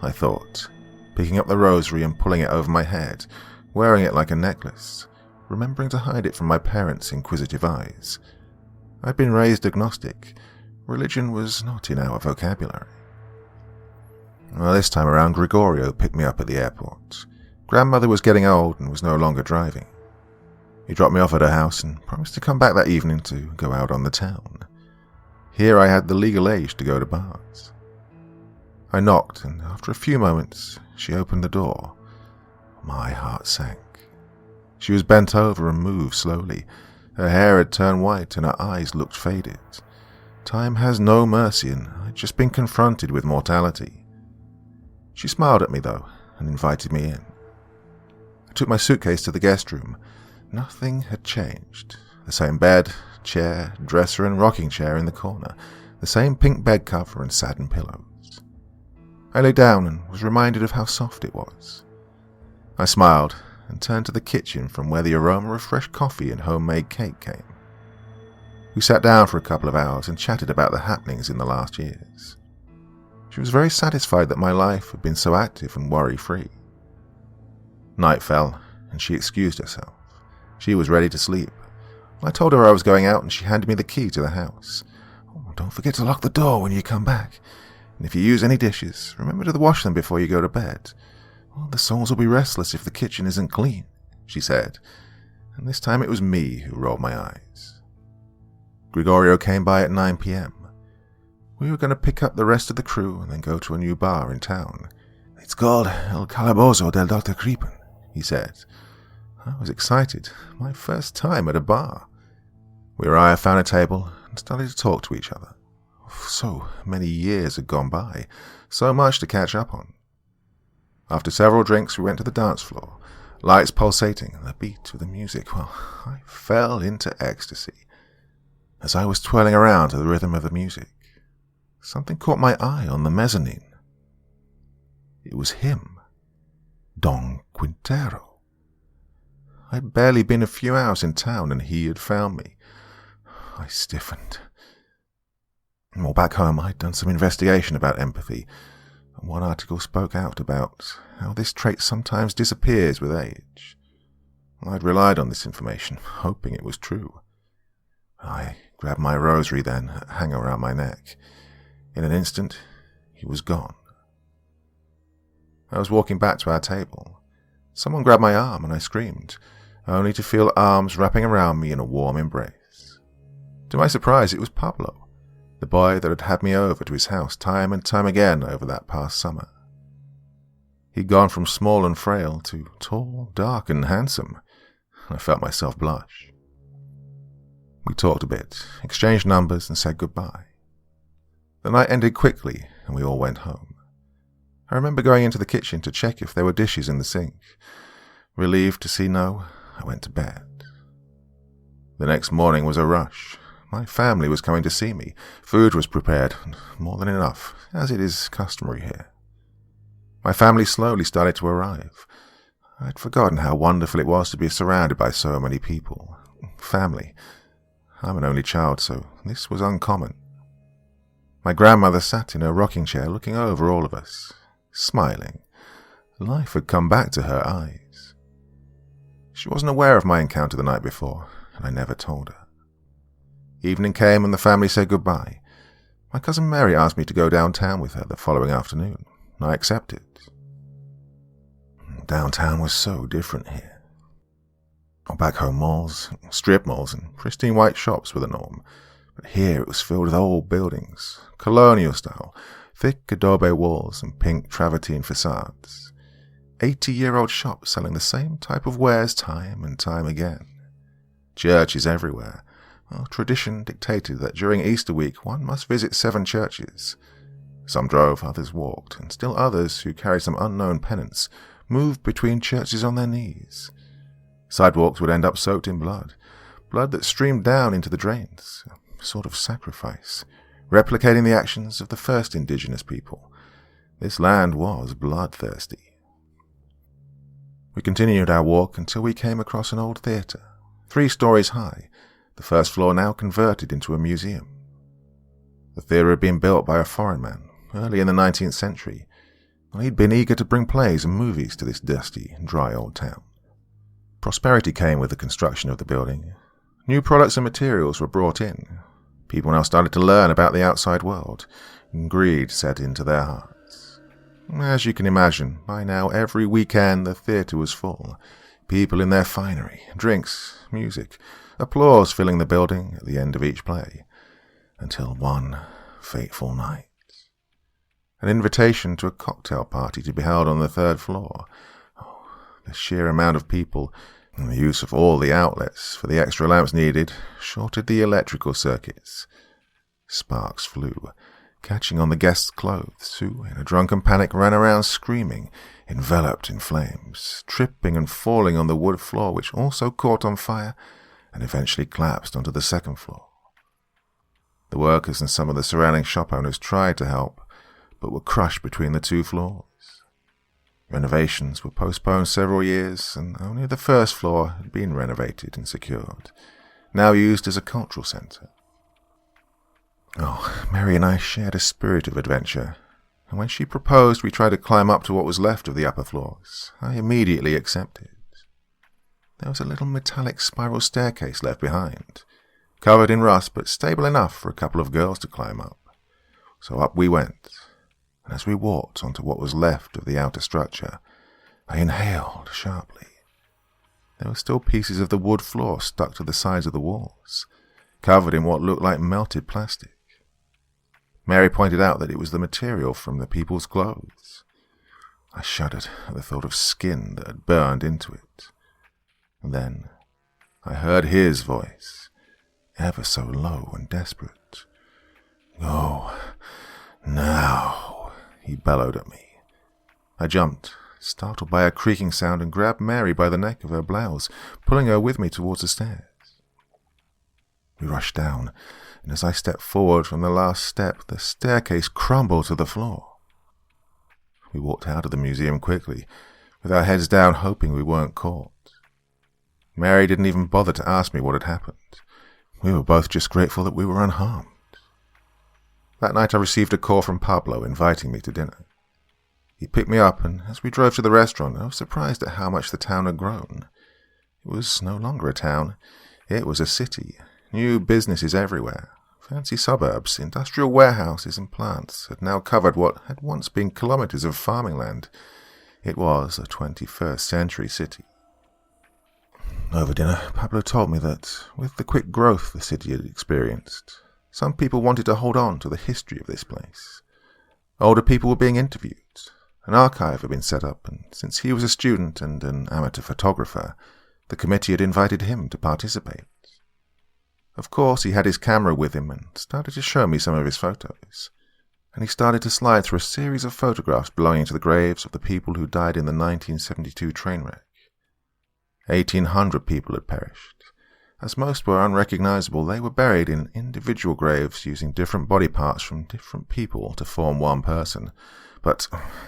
I thought, picking up the rosary and pulling it over my head, wearing it like a necklace, remembering to hide it from my parents' inquisitive eyes. I'd been raised agnostic. Religion was not in our vocabulary. Well, this time around, Gregorio picked me up at the airport. Grandmother was getting old and was no longer driving. He dropped me off at her house and promised to come back that evening to go out on the town. Here I had the legal age to go to bars. I knocked, and after a few moments, she opened the door. My heart sank. She was bent over and moved slowly. Her hair had turned white and her eyes looked faded. Time has no mercy, and I'd just been confronted with mortality. She smiled at me, though, and invited me in. I took my suitcase to the guest room. Nothing had changed. The same bed, chair, dresser, and rocking chair in the corner. The same pink bed cover and satin pillows. I lay down and was reminded of how soft it was. I smiled and turned to the kitchen from where the aroma of fresh coffee and homemade cake came. We sat down for a couple of hours and chatted about the happenings in the last years. She was very satisfied that my life had been so active and worry-free. Night fell, and she excused herself. She was ready to sleep. I told her I was going out, and she handed me the key to the house. "Oh, don't forget to lock the door when you come back. And if you use any dishes, remember to wash them before you go to bed. Oh, the souls will be restless if the kitchen isn't clean," she said. And this time it was me who rolled my eyes. Gregorio came by at 9 p.m. We were going to pick up the rest of the crew and then go to a new bar in town. "It's called El Calabozo del Dr. Creepin," he said. I was excited. My first time at a bar. We arrived, found a table, and started to talk to each other. So many years had gone by, so much to catch up on. After several drinks, we went to the dance floor, lights pulsating and the beat of the music. Well, I fell into ecstasy. As I was twirling around to the rhythm of the music, something caught my eye on the mezzanine. It was him, Don Quintero. I'd barely been a few hours in town and he had found me. I stiffened. Well, back home I'd done some investigation about empathy, and one article spoke out about how this trait sometimes disappears with age. I'd relied on this information, hoping it was true. I grabbed my rosary then, hung around my neck. In an instant, he was gone. I was walking back to our table. Someone grabbed my arm and I screamed, only to feel arms wrapping around me in a warm embrace. To my surprise, it was Pablo, the boy that had had me over to his house time and time again over that past summer. He'd gone from small and frail to tall, dark, and handsome. I felt myself blush. We talked a bit, exchanged numbers, and said goodbye. The night ended quickly, and we all went home. I remember going into the kitchen to check if there were dishes in the sink. Relieved to see no, I went to bed. The next morning was a rush. My family was coming to see me. Food was prepared, and more than enough, as it is customary here. My family slowly started to arrive. I'd forgotten how wonderful it was to be surrounded by so many people. Family. I'm an only child, so this was uncommon. My grandmother sat in her rocking chair looking over all of us, smiling. Life had come back to her eyes. She wasn't aware of my encounter the night before, and I never told her. Evening came and the family said goodbye. My cousin Mary asked me to go downtown with her the following afternoon. I accepted. Downtown was so different here. Back home malls, strip malls, and pristine white shops were the norm. But here it was filled with old buildings, colonial style, thick adobe walls and pink travertine facades. 80-year-old shops selling the same type of wares time and time again. Churches everywhere. Well, tradition dictated that during Easter week one must visit 7 churches. Some drove, others walked, and still others, who carried some unknown penance, moved between churches on their knees. Sidewalks would end up soaked in blood that streamed down into the drains, a sort of sacrifice, replicating the actions of the first indigenous people. This land was bloodthirsty. We continued our walk until we came across an old theatre, 3 stories high, the first floor now converted into a museum. The theatre had been built by a foreign man early in the 19th century. He'd been eager to bring plays and movies to this dusty, dry old town. Prosperity came with the construction of the building. New products and materials were brought in. People now started to learn about the outside world, and greed set into their hearts. As you can imagine, by now every weekend the theatre was full. People in their finery, drinks, music, applause filling the building at the end of each play. Until one fateful night. An invitation to a cocktail party to be held on the 3rd floor. The sheer amount of people and the use of all the outlets for the extra lamps needed shorted the electrical circuits. Sparks flew, catching on the guests' clothes, who, in a drunken panic, ran around screaming, enveloped in flames, tripping and falling on the wood floor, which also caught on fire and eventually collapsed onto the 2nd floor. The workers and some of the surrounding shop owners tried to help, but were crushed between the 2 floors. Renovations were postponed several years, and only the 1st floor had been renovated and secured, now used as a cultural centre. Mary and I shared a spirit of adventure, and when she proposed we try to climb up to what was left of the upper floors, I immediately accepted. There was a little metallic spiral staircase left behind, covered in rust but stable enough for a couple of girls to climb up. So up we went. And as we walked onto what was left of the outer structure, I inhaled sharply. There were still pieces of the wood floor stuck to the sides of the walls, covered in what looked like melted plastic. Mary pointed out that it was the material from the people's clothes. I shuddered at the thought of skin that had burned into it. And then I heard his voice, ever so low and desperate. "Go, now," he bellowed at me. I jumped, startled by a creaking sound, and grabbed Mary by the neck of her blouse, pulling her with me towards the stairs. We rushed down, and as I stepped forward from the last step, the staircase crumbled to the floor. We walked out of the museum quickly, with our heads down, hoping we weren't caught. Mary didn't even bother to ask me what had happened. We were both just grateful that we were unharmed. That night I received a call from Pablo inviting me to dinner. He picked me up, and as we drove to the restaurant, I was surprised at how much the town had grown. It was no longer a town. It was a city. New businesses everywhere. Fancy suburbs, industrial warehouses and plants had now covered what had once been kilometers of farming land. It was a 21st century city. Over dinner, Pablo told me that, with the quick growth the city had experienced, some people wanted to hold on to the history of this place. Older people were being interviewed. An archive had been set up, and since he was a student and an amateur photographer, the committee had invited him to participate. Of course, he had his camera with him and started to show me some of his photos. And he started to slide through a series of photographs belonging to the graves of the people who died in the 1972 train wreck. 1,800 people had perished. As most were unrecognizable, they were buried in individual graves using different body parts from different people to form one person. But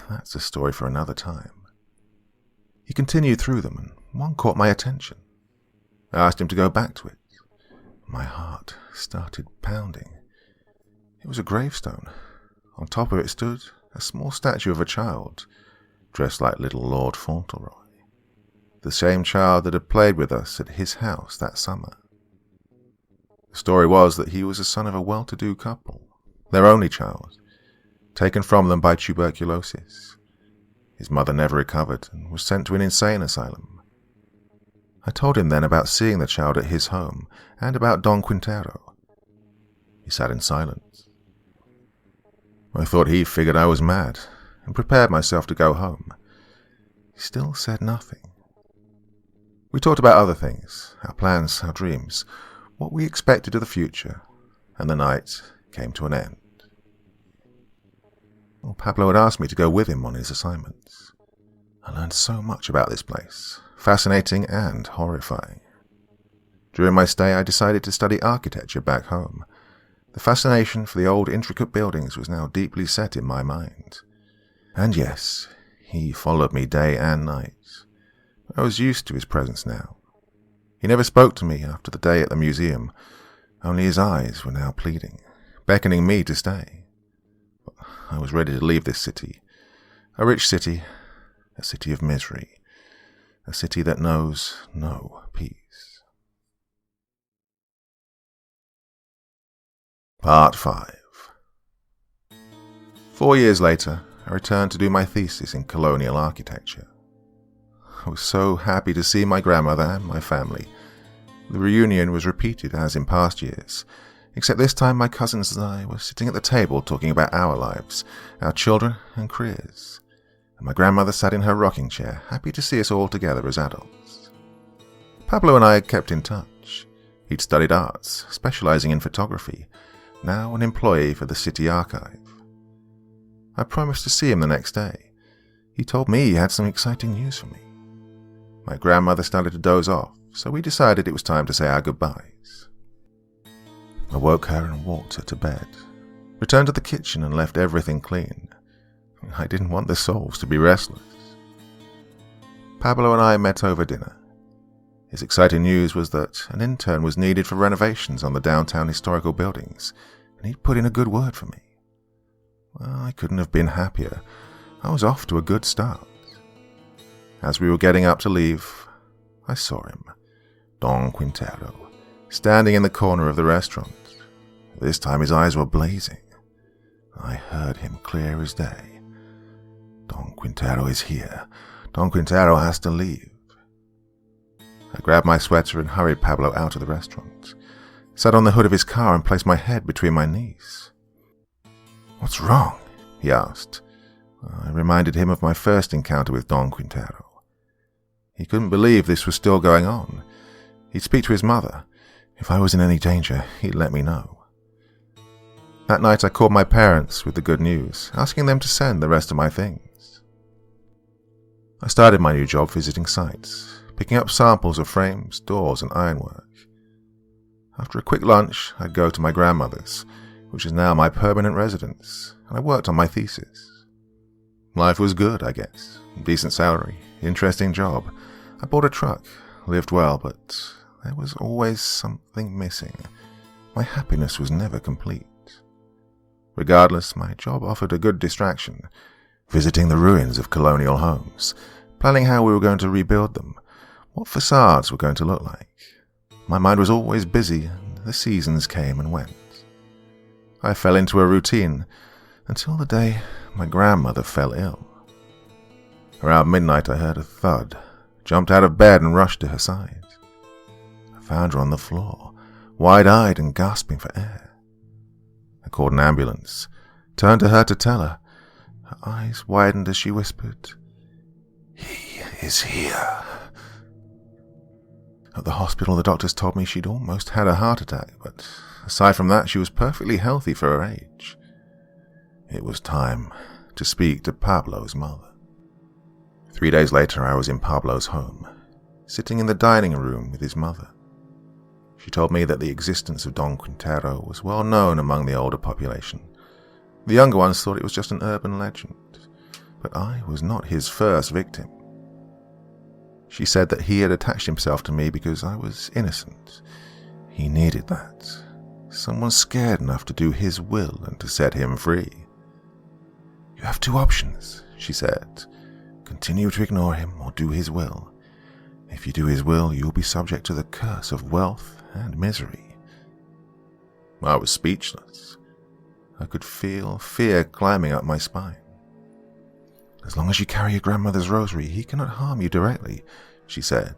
that's a story for another time. He continued through them, and one caught my attention. I asked him to go back to it. My heart started pounding. It was a gravestone. On top of it stood a small statue of a child, dressed like little Lord Fauntleroy, the same child that had played with us at his house that summer. The story was that he was the son of a well-to-do couple, their only child, taken from them by tuberculosis. His mother never recovered and was sent to an insane asylum. I told him then about seeing the child at his home and about Don Quintero. He sat in silence. I thought he figured I was mad and prepared myself to go home. He still said nothing. We talked about other things, our plans, our dreams, what we expected of the future, and the night came to an end. Well, Pablo had asked me to go with him on his assignments. I learned so much about this place, fascinating and horrifying. During my stay, I decided to study architecture back home. The fascination for the old intricate buildings was now deeply set in my mind. And yes, he followed me day and night. I was used to his presence now. He never spoke to me after the day at the museum. Only his eyes were now pleading, beckoning me to stay. But I was ready to leave this city. A rich city, a city of misery, a city that knows no peace. Part 5. 4 years later, I returned to do my thesis in colonial architecture. I was so happy to see my grandmother and my family. The reunion was repeated as in past years, except this time my cousins and I were sitting at the table talking about our lives, our children and careers, and my grandmother sat in her rocking chair, happy to see us all together as adults. Pablo and I had kept in touch. He'd studied arts, specializing in photography, now an employee for the city archive. I promised to see him the next day. He told me he had some exciting news for me. My grandmother started to doze off, so we decided it was time to say our goodbyes. I woke her and walked her to bed, returned to the kitchen and left everything clean. I didn't want the souls to be restless. Pablo and I met over dinner. His exciting news was that an intern was needed for renovations on the downtown historical buildings, and he'd put in a good word for me. Well, I couldn't have been happier. I was off to a good start. As we were getting up to leave, I saw him, Don Quintero, standing in the corner of the restaurant. This time his eyes were blazing. I heard him clear as day. Don Quintero is here. Don Quintero has to leave. I grabbed my sweater and hurried Pablo out of the restaurant, sat on the hood of his car and placed my head between my knees. "What's wrong?" he asked. I reminded him of my first encounter with Don Quintero. He couldn't believe this was still going on. He'd speak to his mother. If I was in any danger, he'd let me know. That night I called my parents with the good news, asking them to send the rest of my things. I started my new job visiting sites, picking up samples of frames, doors, and ironwork. After a quick lunch, I'd go to my grandmother's, which is now my permanent residence, and I worked on my thesis. Life was good, I guess. Decent salary, interesting job. I bought a truck, lived well, but there was always something missing. My happiness was never complete. Regardless, my job offered a good distraction, visiting the ruins of colonial homes, planning how we were going to rebuild them, what facades were going to look like. My mind was always busy, and the seasons came and went. I fell into a routine until the day my grandmother fell ill. Around midnight I heard a thud, jumped out of bed and rushed to her side. I found her on the floor, wide-eyed and gasping for air. I called an ambulance, turned to her to tell her. Her eyes widened as she whispered, "He is here." At the hospital, the doctors told me she'd almost had a heart attack, but aside from that, she was perfectly healthy for her age. It was time to speak to Pablo's mother. 3 days later, I was in Pablo's home, sitting in the dining room with his mother. She told me that the existence of Don Quintero was well known among the older population. The younger ones thought it was just an urban legend, but I was not his first victim. She said that he had attached himself to me because I was innocent. He needed that. Someone scared enough to do his will and to set him free. You have two options, she said. Continue to ignore him or do his will. If you do his will, you'll be subject to the curse of wealth and misery. I was speechless. I could feel fear climbing up my spine. As long as you carry your grandmother's rosary, he cannot harm you directly, she said.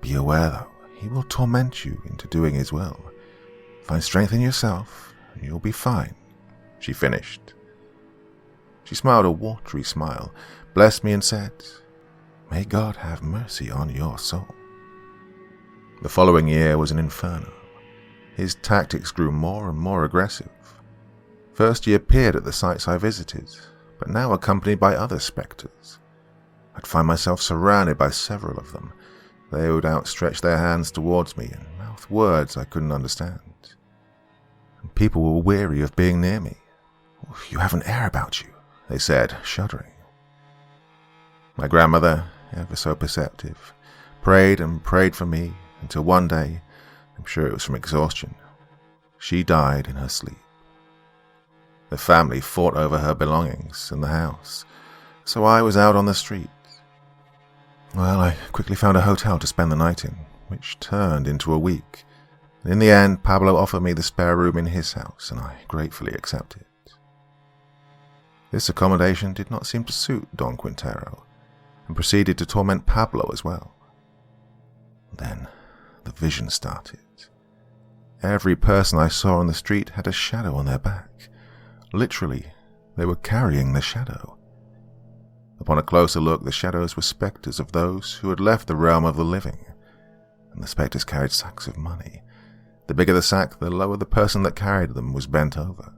Be aware, though, he will torment you into doing his will. Find strength in yourself, and you'll be fine, she finished. She smiled a watery smile, blessed me, and said, May God have mercy on your soul. The following year was an inferno. His tactics grew more and more aggressive. First he appeared at the sites I visited, but now accompanied by other spectres. I'd find myself surrounded by several of them. They would outstretch their hands towards me and mouth words I couldn't understand. And people were weary of being near me. You have an air about you, they said, shuddering. My grandmother, ever so perceptive, prayed and prayed for me until one day, I'm sure it was from exhaustion, she died in her sleep. The family fought over her belongings in the house, so I was out on the street. Well, I quickly found a hotel to spend the night in, which turned into a week. In the end, Pablo offered me the spare room in his house, and I gratefully accepted. This accommodation did not seem to suit Don Quintero, and proceeded to torment Pablo as well. Then the vision started. Every person I saw on the street had a shadow on their back. Literally, they were carrying the shadow. Upon a closer look, the shadows were spectres of those who had left the realm of the living, and the spectres carried sacks of money. The bigger the sack, the lower the person that carried them was bent over.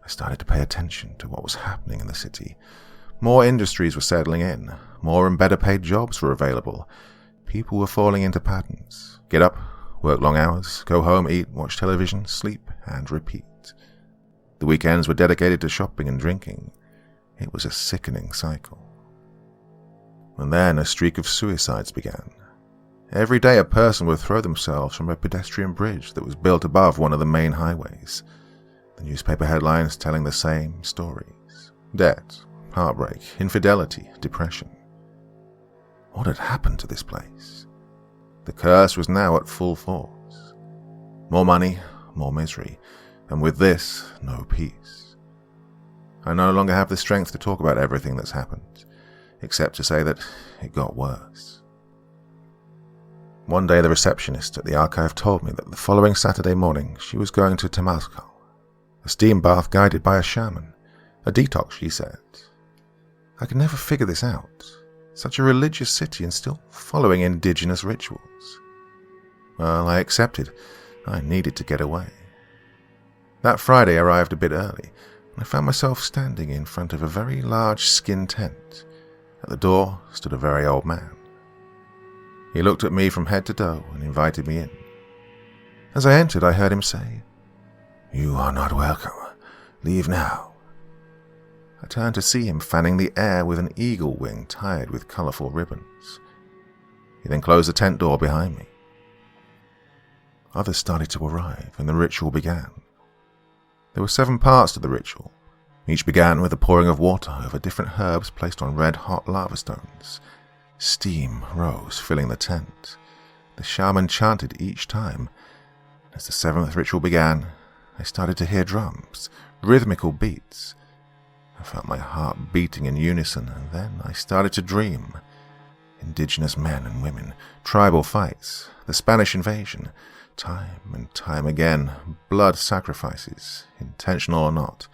I started to pay attention to what was happening in the city. More industries were settling in, more and better paid jobs were available. People were falling into patterns. Get up, work long hours, go home, eat, watch television, sleep, and repeat. The weekends were dedicated to shopping and drinking. It was a sickening cycle. And then a streak of suicides began. Every day a person would throw themselves from a pedestrian bridge that was built above one of the main highways. The newspaper headlines telling the same stories. Debt, heartbreak, infidelity, depression. What had happened to this place? The curse was now at full force. More money, more misery, and with this, no peace. I no longer have the strength to talk about everything that's happened, except to say that it got worse. One day the receptionist at the archive told me that the following Saturday morning she was going to Temazcal, a steam bath guided by a shaman, a detox, she said. I could never figure this out. Such a religious city and still following indigenous rituals. Well, I accepted. I needed to get away. That Friday I arrived a bit early, and I found myself standing in front of a very large skin tent. At the door stood a very old man. He looked at me from head to toe and invited me in. As I entered, I heard him say, "You are not welcome. Leave now." I turned to see him fanning the air with an eagle wing tied with colourful ribbons. He then closed the tent door behind me. Others started to arrive, and the ritual began. There were 7 parts to the ritual. Each began with the pouring of water over different herbs placed on red-hot lava stones. Steam rose, filling the tent. The shaman chanted each time. As the 7th ritual began, I started to hear drums, rhythmical beats. I felt my heart beating in unison, and then I started to dream. Indigenous men and women, tribal fights, the Spanish invasion, time and time again, blood sacrifices, intentional or not.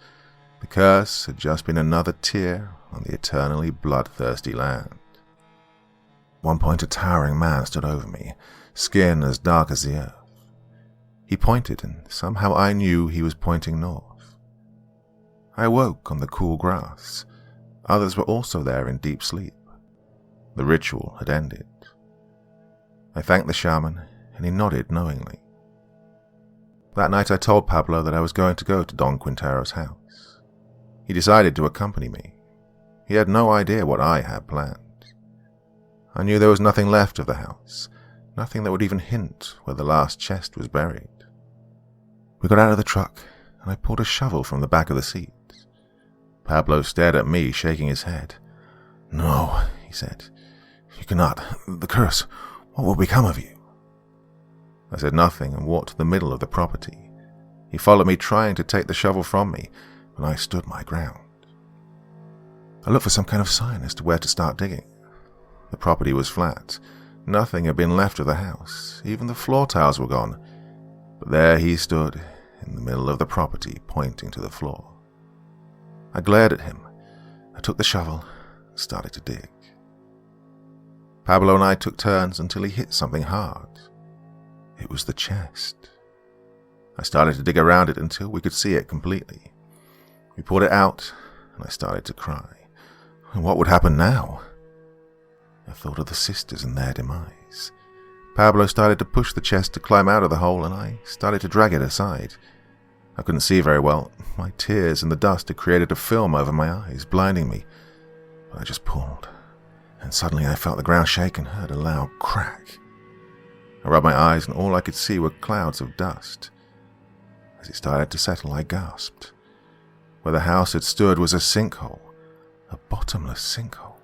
The curse had just been another tear on the eternally bloodthirsty land. At one point a towering man stood over me, skin as dark as the earth. He pointed, and somehow I knew he was pointing north. I awoke on the cool grass. Others were also there in deep sleep. The ritual had ended. I thanked the shaman, and he nodded knowingly. That night I told Pablo that I was going to go to Don Quintero's house. He decided to accompany me. He had no idea what I had planned. I knew there was nothing left of the house, nothing that would even hint where the last chest was buried. We got out of the truck, and I pulled a shovel from the back of the seat. Pablo stared at me, shaking his head. "No," he said. "You cannot. The curse. What will become of you?" I said nothing and walked to the middle of the property. He followed me, trying to take the shovel from me, but I stood my ground. I looked for some kind of sign as to where to start digging. The property was flat. Nothing had been left of the house. Even the floor tiles were gone. But there he stood, in the middle of the property, pointing to the floor. I glared at him. I took the shovel and started to dig. Pablo and I took turns until he hit something hard. It was the chest. I started to dig around it until we could see it completely. We pulled it out, and I started to cry. What would happen now? I thought of the sisters and their demise. Pablo started to push the chest to climb out of the hole, and I started to drag it aside. I couldn't see very well. My tears and the dust had created a film over my eyes, blinding me. But I just pulled, and suddenly I felt the ground shake and heard a loud crack. I rubbed my eyes, and all I could see were clouds of dust. As it started to settle, I gasped. Where the house had stood was a sinkhole, a bottomless sinkhole.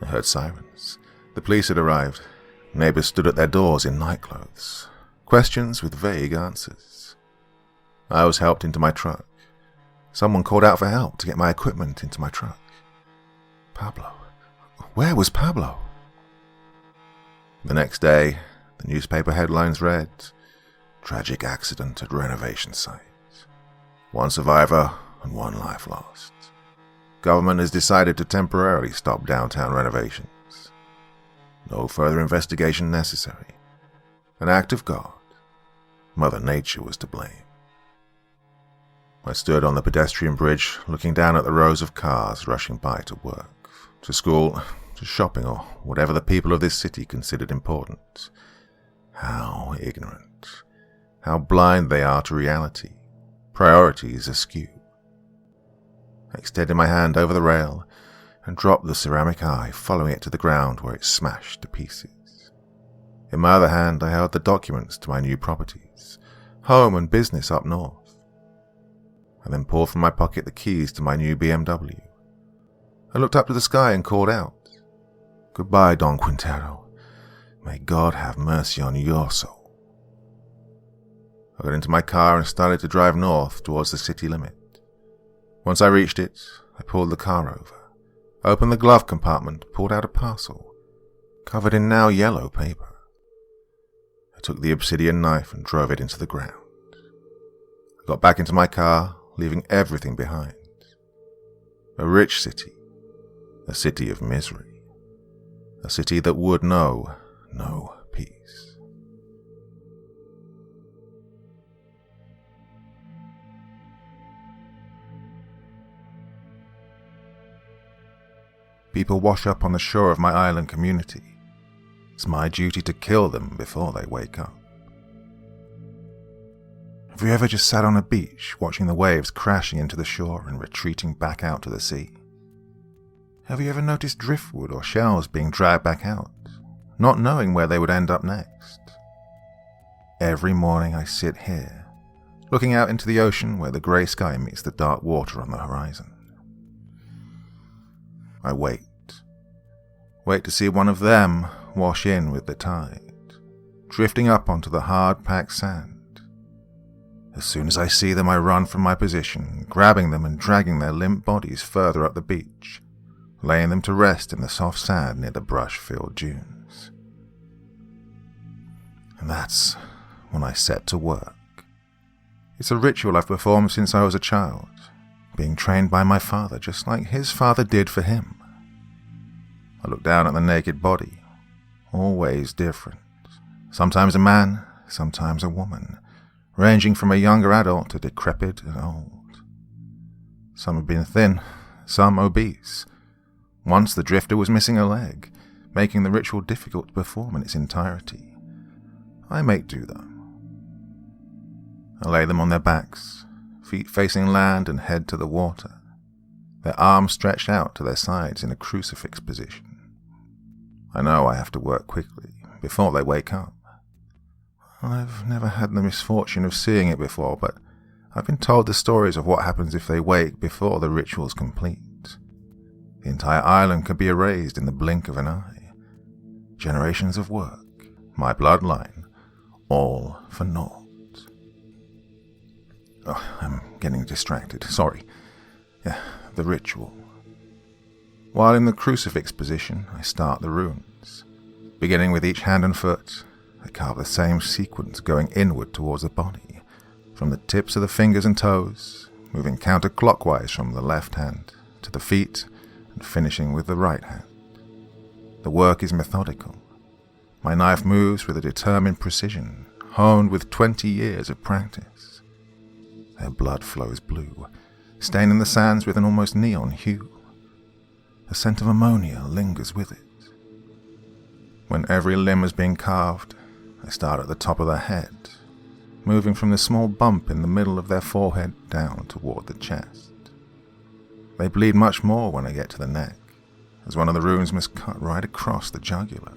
I heard sirens. The police had arrived. Neighbors stood at their doors in nightclothes. Questions with vague answers. I was helped into my truck. Someone called out for help to get my equipment into my truck. Pablo. Where was Pablo? The next day, the newspaper headlines read, "Tragic accident at renovation site. 1 survivor and 1 life lost. Government has decided to temporarily stop downtown renovations. No further investigation necessary. An act of God. Mother Nature was to blame." I stood on the pedestrian bridge, looking down at the rows of cars rushing by to work, to school, to shopping, or whatever the people of this city considered important. How ignorant. How blind they are to reality. Priorities askew. I extended my hand over the rail and dropped the ceramic eye, following it to the ground where it smashed to pieces. In my other hand, I held the documents to my new properties, home and business up north. I then pulled from my pocket the keys to my new BMW. I looked up to the sky and called out, "Goodbye, Don Quintero. May God have mercy on your soul." I got into my car and started to drive north towards the city limit. Once I reached it, I pulled the car over, opened the glove compartment, pulled out a parcel, covered in now yellow paper. I took the obsidian knife and drove it into the ground. I got back into my car, leaving everything behind. A rich city, a city of misery, a city that would know no peace. People wash up on the shore of my island community. It's my duty to kill them before they wake up. Have you ever just sat on a beach watching the waves crashing into the shore and retreating back out to the sea? Have you ever noticed driftwood or shells being dragged back out, not knowing where they would end up next? Every morning I sit here, looking out into the ocean where the grey sky meets the dark water on the horizon. I wait to see one of them wash in with the tide, drifting up onto the hard-packed sand. As soon as I see them, I run from my position, grabbing them and dragging their limp bodies further up the beach, laying them to rest in the soft sand near the brush-filled dunes. And that's when I set to work. It's a ritual I've performed since I was a child, being trained by my father just like his father did for him. I look down at the naked body, always different. Sometimes a man, sometimes a woman, ranging from a younger adult to decrepit and old. Some have been thin, some obese. Once the drifter was missing a leg, making the ritual difficult to perform in its entirety. I make do though. I lay them on their backs, feet facing land and head to the water, their arms stretched out to their sides in a crucifix position. I know I have to work quickly, before they wake up. I've never had the misfortune of seeing it before, but I've been told the stories of what happens if they wake before the ritual's complete. The entire island could be erased in the blink of an eye. Generations of work, my bloodline, all for naught. Oh, I'm getting distracted. Sorry. Yeah, the ritual. While in the crucifix position, I start the runes. Beginning with each hand and foot, I carve the same sequence going inward towards the body, from the tips of the fingers and toes, moving counterclockwise from the left hand to the feet, and finishing with the right hand. The work is methodical. My knife moves with a determined precision, honed with 20 years of practice. Their blood flows blue, staining the sands with an almost neon hue. The scent of ammonia lingers with it. When every limb has been carved, I start at the top of their head, moving from the small bump in the middle of their forehead down toward the chest. They bleed much more when I get to the neck, as one of the runes must cut right across the jugular.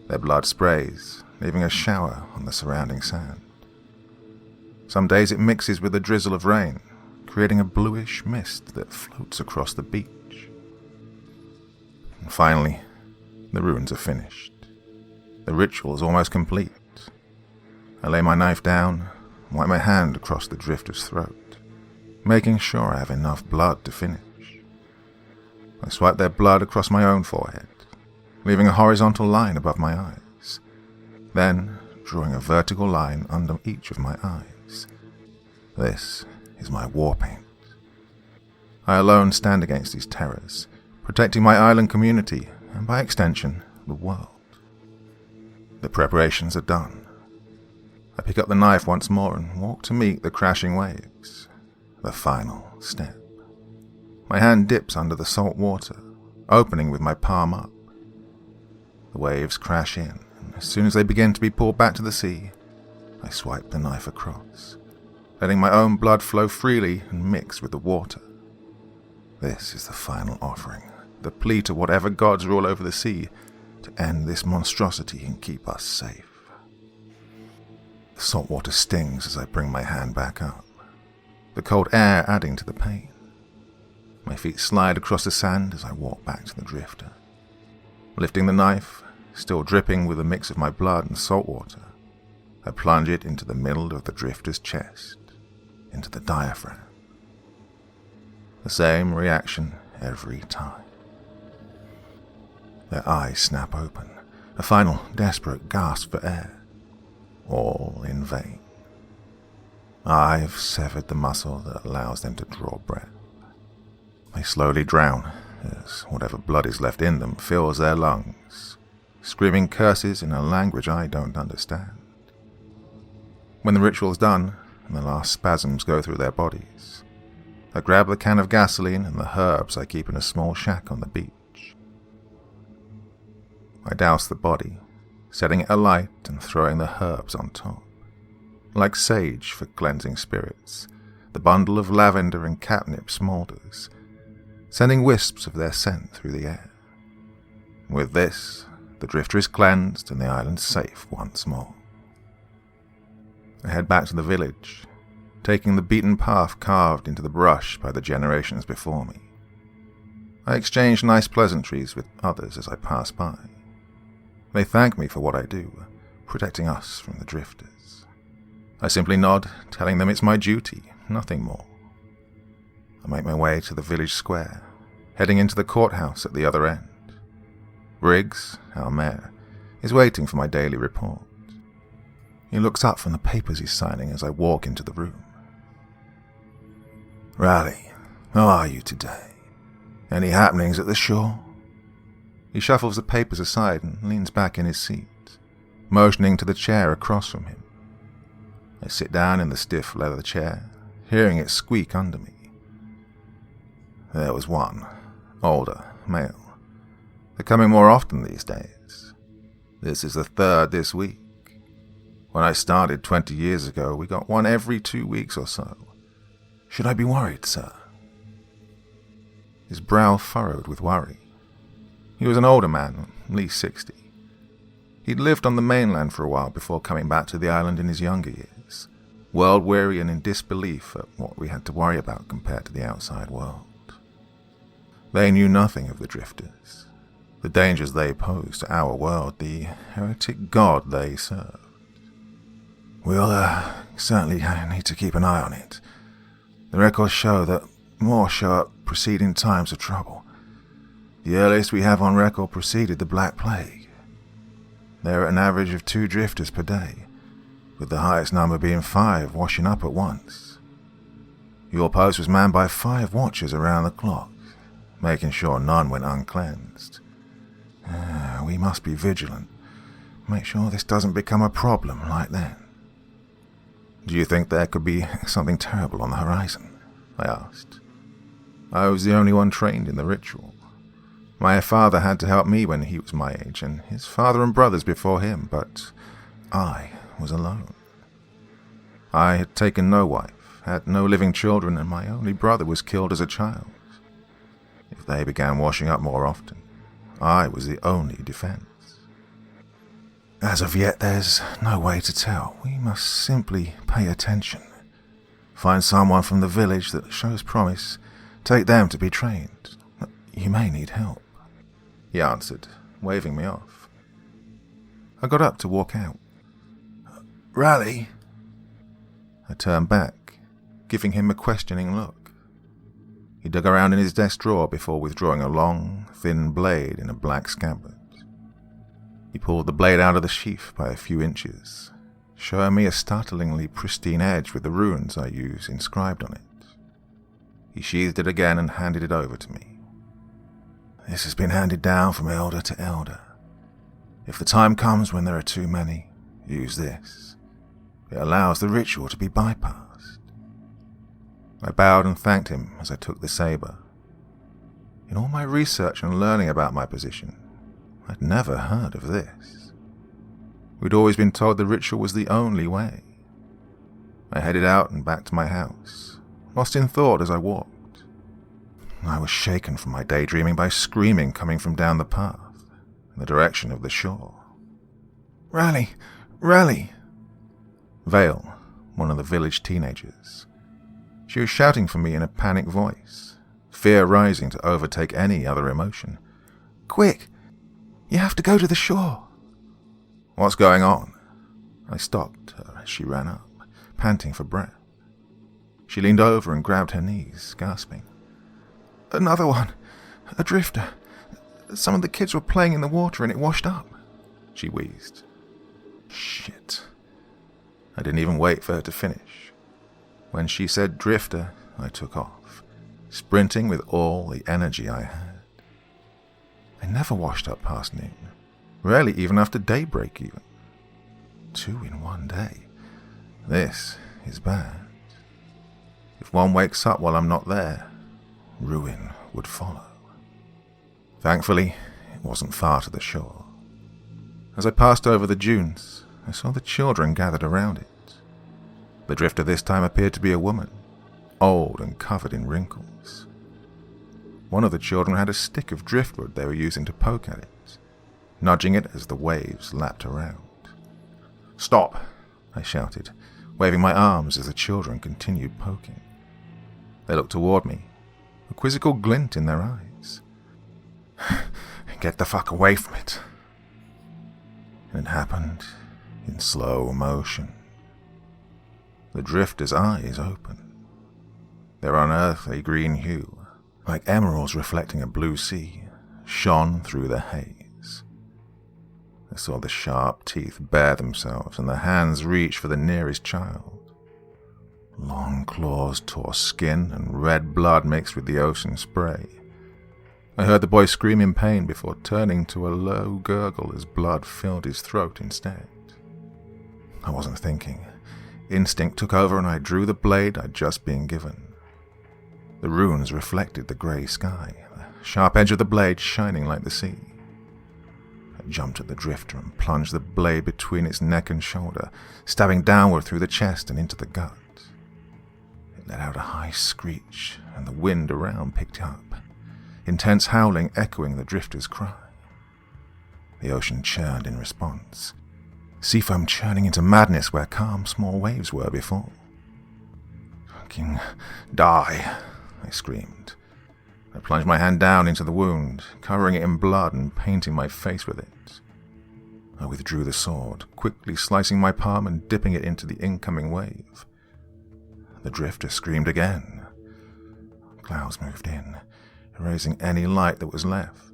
Their blood sprays, leaving a shower on the surrounding sand. Some days it mixes with a drizzle of rain, creating a bluish mist that floats across the beach. And finally, the runes are finished. The ritual is almost complete. I lay my knife down and wipe my hand across the drifter's throat, making sure I have enough blood to finish. I swipe their blood across my own forehead, leaving a horizontal line above my eyes, then drawing a vertical line under each of my eyes. This is my war paint. I alone stand against these terrors, protecting my island community and, by extension, the world. The preparations are done. I pick up the knife once more and walk to meet the crashing waves. The final step. My hand dips under the salt water, opening with my palm up. The waves crash in, and as soon as they begin to be pulled back to the sea, I swipe the knife across, letting my own blood flow freely and mix with the water. This is the final offering, the plea to whatever gods rule over the sea to end this monstrosity and keep us safe. The salt water stings as I bring my hand back up, the cold air adding to the pain. My feet slide across the sand as I walk back to the drifter. Lifting the knife, still dripping with a mix of my blood and salt water, I plunge it into the middle of the drifter's chest, into the diaphragm. The same reaction every time. Their eyes snap open, a final desperate gasp for air, all in vain. I've severed the muscle that allows them to draw breath. They slowly drown, as whatever blood is left in them fills their lungs, screaming curses in a language I don't understand. When the ritual's done, and the last spasms go through their bodies, I grab the can of gasoline and the herbs I keep in a small shack on the beach. I douse the body, setting it alight and throwing the herbs on top. Like sage for cleansing spirits, the bundle of lavender and catnip smolders, sending wisps of their scent through the air. With this, the drifter is cleansed and the island safe once more. I head back to the village, taking the beaten path carved into the brush by the generations before me. I exchange nice pleasantries with others as I pass by. They thank me for what I do, protecting us from the drifters. I simply nod, telling them it's my duty, nothing more. I make my way to the village square, heading into the courthouse at the other end. Briggs, our mayor, is waiting for my daily report. He looks up from the papers he's signing as I walk into the room. "Riley, how are you today? Any happenings at the shore?" He shuffles the papers aside and leans back in his seat, motioning to the chair across from him. I sit down in the stiff leather chair, hearing it squeak under me. There was one, older, male. They're coming more often these days. This is the third this week. When I started 20 years ago, we got one every 2 weeks or so. Should I be worried, sir? His brow furrowed with worry. He was an older man, at least 60. He'd lived on the mainland for a while before coming back to the island in his younger years, world-weary and in disbelief at what we had to worry about compared to the outside world. They knew nothing of the drifters, the dangers they posed to our world, the heretic god they served. We'll certainly need to keep an eye on it. The records show that more show up preceding times of trouble. The earliest we have on record preceded the Black Plague. There are an average of 2 drifters per day, with the highest number being 5 washing up at once. Your post was manned by 5 watchers around the clock, making sure none went uncleansed. We must be vigilant. Make sure this doesn't become a problem like then. Do you think there could be something terrible on the horizon? I asked. I was the only one trained in the ritual. My father had to help me when he was my age, and his father and brothers before him, but I was alone. I had taken no wife, had no living children, and my only brother was killed as a child. If they began washing up more often, I was the only defense. As of yet, there's no way to tell. We must simply pay attention. Find someone from the village that shows promise. Take them to be trained. You may need help, he answered, waving me off. I got up to walk out. Rally? I turned back, giving him a questioning look. He dug around in his desk drawer before withdrawing a long, thin blade in a black scabbard. He pulled the blade out of the sheath by a few inches, showing me a startlingly pristine edge with the runes I use inscribed on it. He sheathed it again and handed it over to me. This has been handed down from elder to elder. If the time comes when there are too many, use this. It allows the ritual to be bypassed. I bowed and thanked him as I took the saber. In all my research and learning about my position, I'd never heard of this. We'd always been told the ritual was the only way. I headed out and back to my house, lost in thought as I walked. I was shaken from my daydreaming by screaming coming from down the path, in the direction of the shore. Rally! Rally! Vale, one of the village teenagers. She was shouting for me in a panicked voice, fear rising to overtake any other emotion. Quick! You have to go to the shore. What's going on? I stopped her as she ran up, panting for breath. She leaned over and grabbed her knees, gasping. Another one. A drifter. Some of the kids were playing in the water and it washed up, she wheezed. Shit. I didn't even wait for her to finish. When she said drifter, I took off, sprinting with all the energy I had. They never washed up past noon, rarely even after daybreak even. 2 in one day. This is bad. If one wakes up while I'm not there, ruin would follow. Thankfully, it wasn't far to the shore. As I passed over the dunes, I saw the children gathered around it. The drifter this time appeared to be a woman, old and covered in wrinkles. One of the children had a stick of driftwood they were using to poke at it, nudging it as the waves lapped around. Stop, I shouted, waving my arms as the children continued poking. They looked toward me, a quizzical glint in their eyes. Get the fuck away from it. And it happened in slow motion. The drifter's eyes opened. Their unearthly green hue, like emeralds reflecting a blue sea, shone through the haze. I saw the sharp teeth bare themselves and the hands reach for the nearest child. Long claws tore skin and red blood mixed with the ocean spray. I heard the boy scream in pain before turning to a low gurgle as blood filled his throat instead. I wasn't thinking. Instinct took over and I drew the blade I'd just been given. The runes reflected the grey sky, the sharp edge of the blade shining like the sea. I jumped at the drifter and plunged the blade between its neck and shoulder, stabbing downward through the chest and into the gut. It let out a high screech, and the wind around picked up, intense howling echoing the drifter's cry. The ocean churned in response. Seafoam churning into madness where calm small waves were before. "Fucking die," I screamed. I plunged my hand down into the wound, covering it in blood and painting my face with it. I withdrew the sword, quickly slicing my palm and dipping it into the incoming wave. The drifter screamed again. Clouds moved in, erasing any light that was left.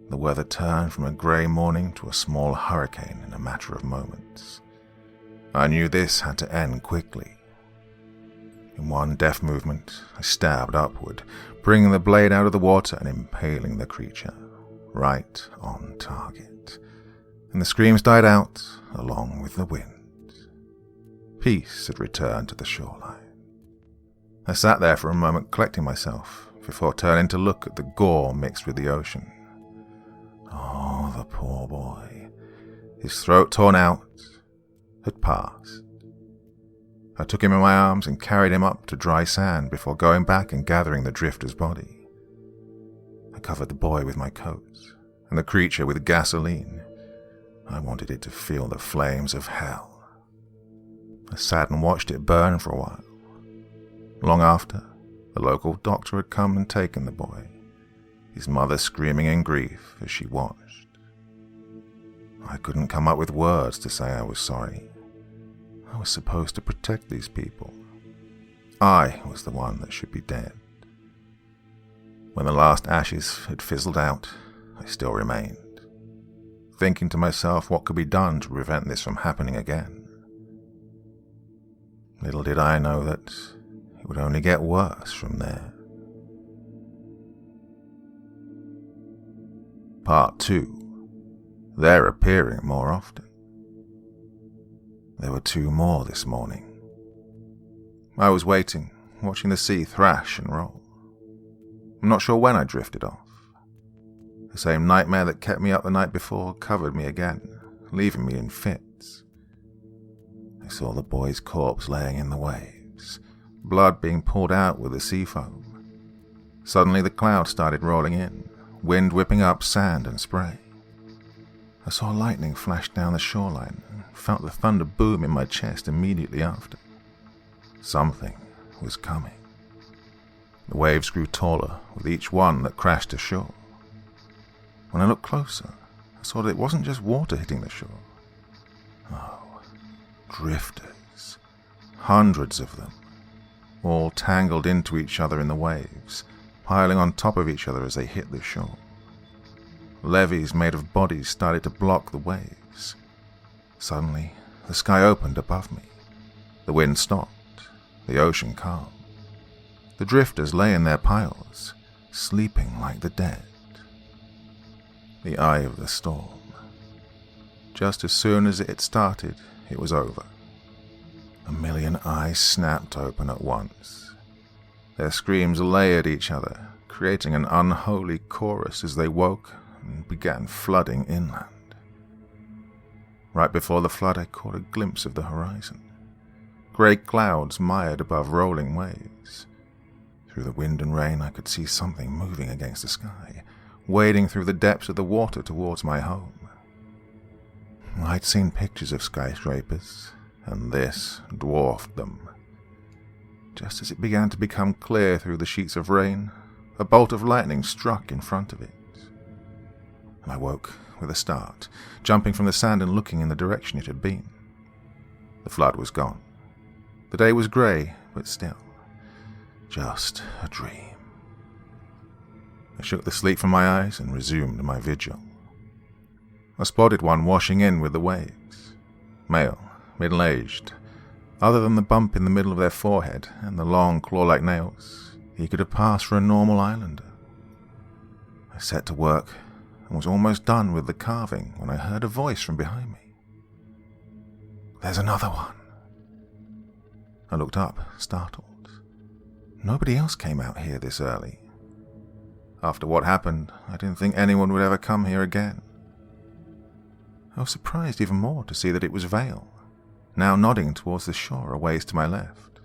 The weather turned from a grey morning to a small hurricane in a matter of moments. I knew this had to end quickly. In one deft movement, I stabbed upward, bringing the blade out of the water and impaling the creature, right on target. And the screams died out, along with the wind. Peace had returned to the shoreline. I sat there for a moment collecting myself, before turning to look at the gore mixed with the ocean. Oh, the poor boy. His throat torn out, had passed. I took him in my arms and carried him up to dry sand before going back and gathering the drifter's body. I covered the boy with my coat, and the creature with gasoline. I wanted it to feel the flames of hell. I sat and watched it burn for a while. Long after, the local doctor had come and taken the boy, his mother screaming in grief as she watched. I couldn't come up with words to say I was sorry. I was supposed to protect these people. I was the one that should be dead. When the last ashes had fizzled out, I still remained, thinking to myself what could be done to prevent this from happening again. Little did I know that it would only get worse from there. Part 2. They're appearing more often. There were 2 more this morning. I was waiting, watching the sea thrash and roll. I'm not sure when I drifted off. The same nightmare that kept me up the night before covered me again, leaving me in fits. I saw the boy's corpse laying in the waves, blood being poured out with the sea foam. Suddenly the clouds started rolling in, wind whipping up sand and spray. I saw lightning flash down the shoreline and felt the thunder boom in my chest immediately after. Something was coming. The waves grew taller with each one that crashed ashore. When I looked closer, I saw that it wasn't just water hitting the shore. Oh, drifters. Hundreds of them, all tangled into each other in the waves, piling on top of each other as they hit the shore. Levees made of bodies started to block the waves. Suddenly, the sky opened above me. The wind stopped, the ocean calmed. The drifters lay in their piles, sleeping like the dead. The eye of the storm. Just as soon as it had started, it was over. 1,000,000 eyes snapped open at once. Their screams layered each other, creating an unholy chorus as they woke and began flooding inland. Right before the flood, I caught a glimpse of the horizon. Grey clouds mired above rolling waves. Through the wind and rain, I could see something moving against the sky, wading through the depths of the water towards my home. I'd seen pictures of skyscrapers, and this dwarfed them. Just as it began to become clear through the sheets of rain, a bolt of lightning struck in front of it. I woke with a start, jumping from the sand and looking in the direction it had been. The flood was gone. The day was grey, but still, just a dream. I shook the sleep from my eyes and resumed my vigil. I spotted one washing in with the waves. Male, middle-aged. Other than the bump in the middle of their forehead and the long claw-like nails, he could have passed for a normal islander. I set to work and was almost done with the carving when I heard a voice from behind me. "There's another one." I looked up, startled. Nobody else came out here this early. After what happened, I didn't think anyone would ever come here again. I was surprised even more to see that it was Vale, now nodding towards the shore a ways to my left.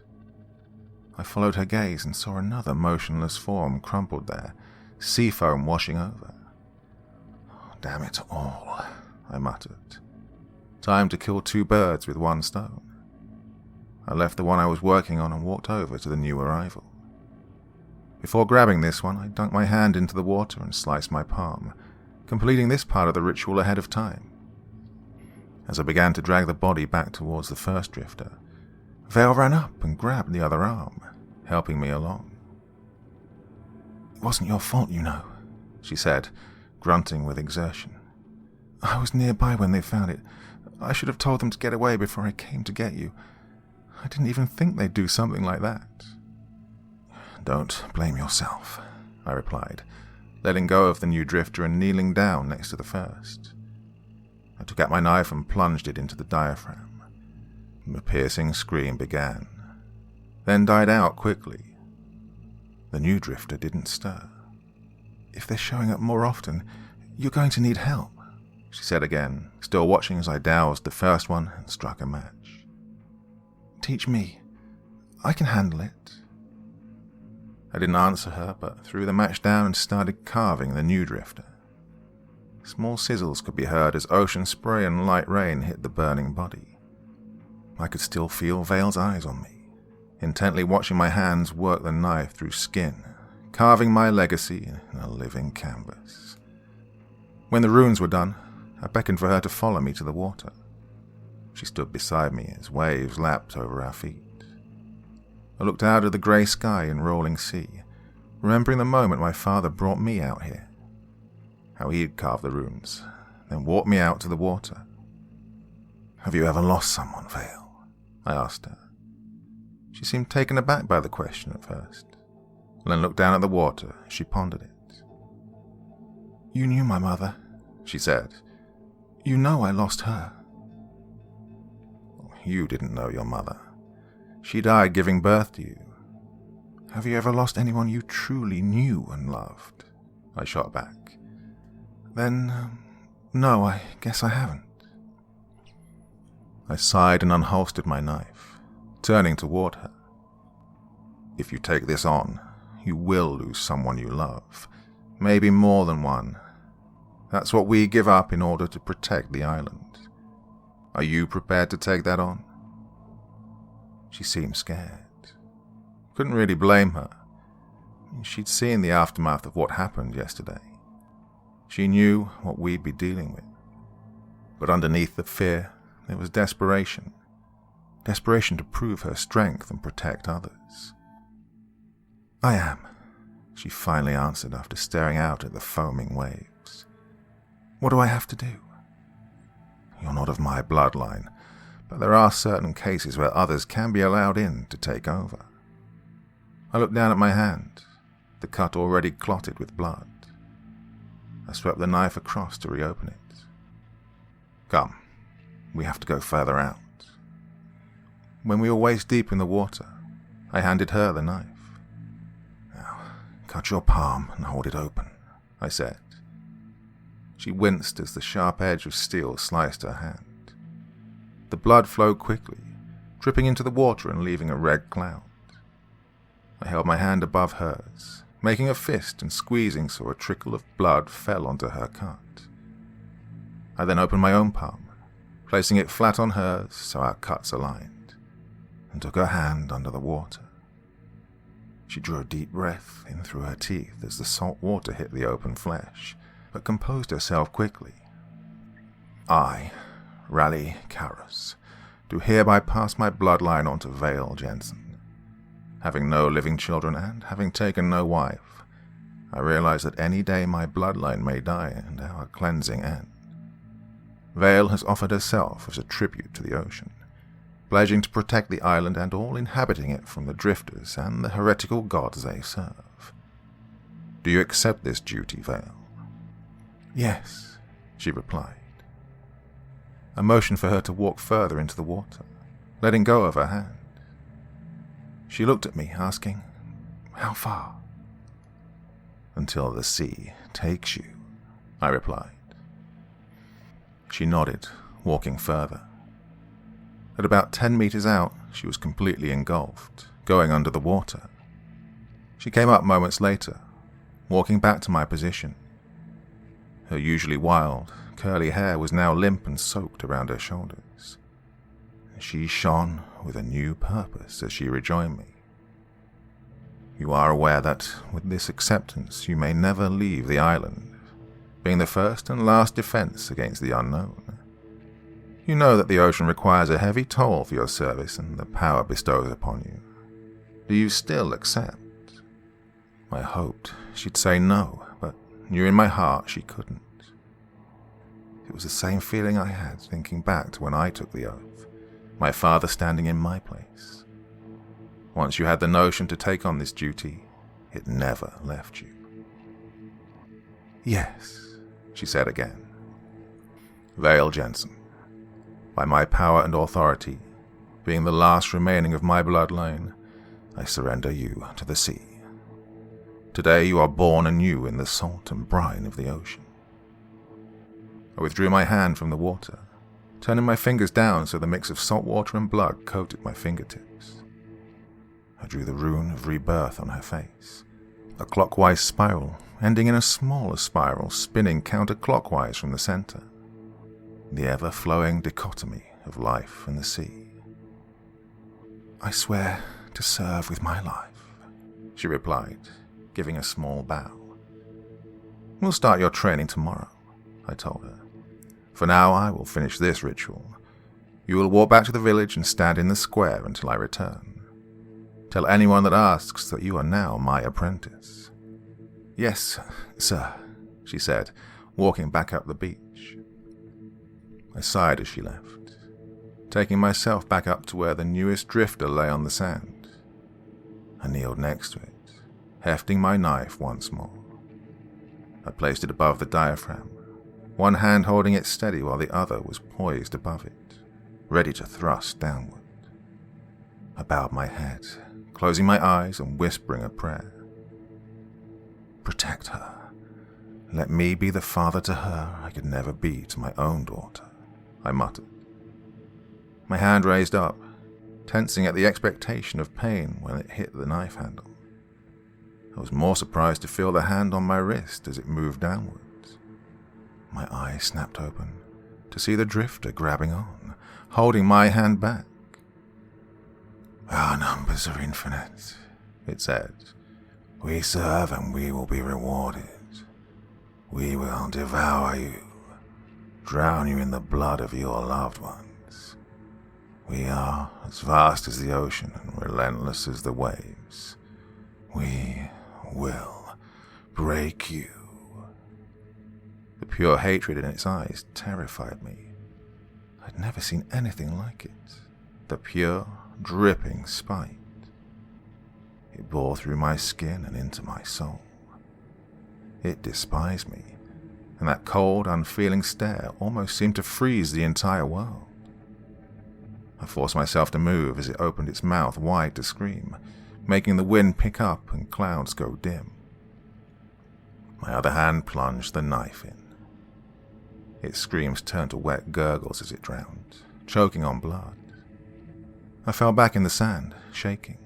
I followed her gaze and saw another motionless form crumpled there, sea foam washing over. Damn it all, I muttered. Time to kill 2 birds with 1 stone. I left the one I was working on and walked over to the new arrival. Before grabbing this one, I dunked my hand into the water and sliced my palm, completing this part of the ritual ahead of time. As I began to drag the body back towards the first drifter, Vale ran up and grabbed the other arm, helping me along. "It wasn't your fault, you know," she said, grunting with exertion. "I was nearby when they found it. I should have told them to get away before I came to get you. I didn't even think they'd do something like that." "Don't blame yourself," I replied, letting go of the new drifter and kneeling down next to the first. I took out my knife and plunged it into the diaphragm. The piercing scream began, then died out quickly. The new drifter didn't stir. "If they're showing up more often, you're going to need help," she said again, still watching as I doused the first one and struck a match. "Teach me. I can handle it." I didn't answer her, but threw the match down and started carving the new drifter. Small sizzles could be heard as ocean spray and light rain hit the burning body. I could still feel Vale's eyes on me, intently watching my hands work the knife through skin, carving my legacy in a living canvas. When the runes were done, I beckoned for her to follow me to the water. She stood beside me as waves lapped over our feet. I looked out at the grey sky and rolling sea, remembering the moment my father brought me out here. How he'd carved the runes, then walked me out to the water. "Have you ever lost someone, Vale?" I asked her. She seemed taken aback by the question at first, and then looked down at the water as she pondered it. "You knew my mother," she said. "You know I lost her." "You didn't know your mother. She died giving birth to you. Have you ever lost anyone you truly knew and loved?" I shot back. "Then, no, I guess I haven't." I sighed and unholstered my knife, turning toward her. "If you take this on, you will lose someone you love, maybe more than one. That's what we give up in order to protect the island. Are you prepared to take that on?" She seemed scared. Couldn't really blame her. She'd seen the aftermath of what happened yesterday. She knew what we'd be dealing with. But underneath the fear, there was desperation. Desperation to prove her strength and protect others. "I am," she finally answered after staring out at the foaming waves. "What do I have to do?" "You're not of my bloodline, but there are certain cases where others can be allowed in to take over." I looked down at my hand, the cut already clotted with blood. I swept the knife across to reopen it. "Come, we have to go further out." When we were waist deep in the water, I handed her the knife. "Now, cut your palm and hold it open," I said. She winced as the sharp edge of steel sliced her hand. The blood flowed quickly, dripping into the water and leaving a red cloud. I held my hand above hers, making a fist and squeezing so a trickle of blood fell onto her cut. I then opened my own palm, placing it flat on hers so our cuts aligned, and took her hand under the water. She drew a deep breath in through her teeth as the salt water hit the open flesh, but composed herself quickly. "I, Raleigh Karras, do hereby pass my bloodline on to Vale Jensen. Having no living children and having taken no wife, I realize that any day my bloodline may die and our cleansing end. Vale has offered herself as a tribute to the ocean, pledging to protect the island and all inhabiting it from the drifters and the heretical gods they serve. Do you accept this duty, Vale?" "Yes," she replied. I motioned for her to walk further into the water, letting go of her hand. She looked at me, asking, "How far?" "Until the sea takes you," I replied. She nodded, walking further. At about 10 meters out, she was completely engulfed, going under the water. She came up moments later, walking back to my position. Her usually wild, curly hair was now limp and soaked around her shoulders. She shone with a new purpose as she rejoined me. You are aware that, with this acceptance, you may never leave the island, being the first and last defense against the unknown. You know that the ocean requires a heavy toll for your service and the power bestowed upon you. Do you still accept? I hoped she'd say no, but knew in my heart she couldn't. It was the same feeling I had thinking back to when I took the oath, my father standing in my place. Once you had the notion to take on this duty, it never left you. Yes, she said again. Vale Jensen, by my power and authority, being the last remaining of my bloodline, I surrender you to the sea. Today you are born anew in the salt and brine of the ocean. I withdrew my hand from the water, turning my fingers down so the mix of salt water and blood coated my fingertips. I drew the rune of rebirth on her face, a clockwise spiral ending in a smaller spiral spinning counterclockwise from the center, the ever-flowing dichotomy of life and the sea. I swear to serve with my life, she replied, giving a small bow. We'll start your training tomorrow, I told her. For now, I will finish this ritual. You will walk back to the village and stand in the square until I return. Tell anyone that asks that you are now my apprentice. Yes, sir, she said, walking back up the beach. I sighed as she left, taking myself back up to where the newest drifter lay on the sand. I kneeled next to it, hefting my knife once more. I placed it above the diaphragm, one hand holding it steady while the other was poised above it, ready to thrust downward. I bowed my head, closing my eyes and whispering a prayer. Protect her. Let me be the father to her I could never be to my own daughter, I muttered. My hand raised up, tensing at the expectation of pain when it hit the knife handle. I was more surprised to feel the hand on my wrist as it moved downwards. My eyes snapped open to see the drifter grabbing on, holding my hand back. Our numbers are infinite, it said. We serve and we will be rewarded. We will devour you, drown you in the blood of your loved ones. We are as vast as the ocean and relentless as the waves. We will break you. The pure hatred in its eyes terrified me. I'd never seen anything like it. The pure, dripping spite. It bore through my skin and into my soul. It despised me, and that cold, unfeeling stare almost seemed to freeze the entire world. I forced myself to move as it opened its mouth wide to scream, making the wind pick up and clouds go dim. My other hand plunged the knife in. Its screams turned to wet gurgles as it drowned, choking on blood. I fell back in the sand, shaking.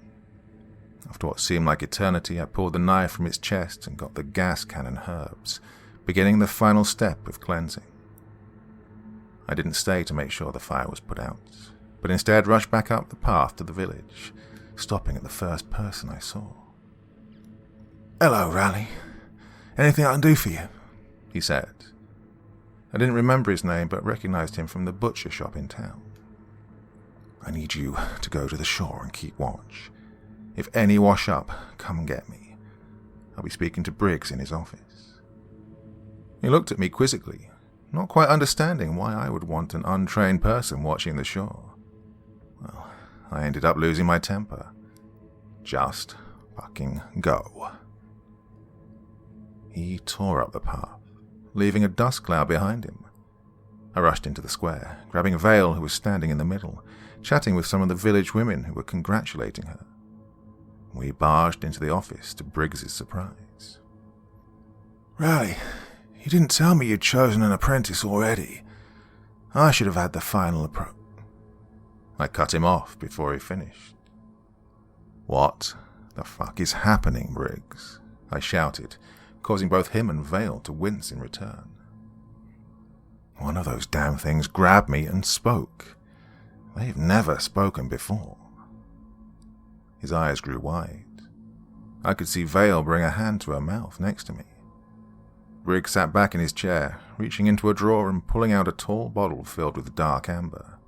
After what seemed like eternity, I pulled the knife from its chest and got the gas can and herbs, beginning the final step of cleansing. I didn't stay to make sure the fire was put out, but instead rushed back up the path to the village, stopping at the first person I saw. Hello, Raleigh. Anything I can do for you? He said. I didn't remember his name, but recognized him from the butcher shop in town. I need you to go to the shore and keep watch. If any wash up, come get me. I'll be speaking to Briggs in his office. He looked at me quizzically, not quite understanding why I would want an untrained person watching the shore. Well, I ended up losing my temper. Just fucking go. He tore up the path, leaving a dust cloud behind him. I rushed into the square, grabbing Vale, who was standing in the middle, chatting with some of the village women who were congratulating her. We barged into the office to Briggs's surprise. Raleigh, you didn't tell me you'd chosen an apprentice already. I should have had the final approach. I cut him off before he finished. What the fuck is happening, Briggs? I shouted, causing both him and Vale to wince in return. One of those damn things grabbed me and spoke. They've never spoken before. His eyes grew wide. I could see Vale bring a hand to her mouth next to me. Briggs sat back in his chair, reaching into a drawer and pulling out a tall bottle filled with dark amber.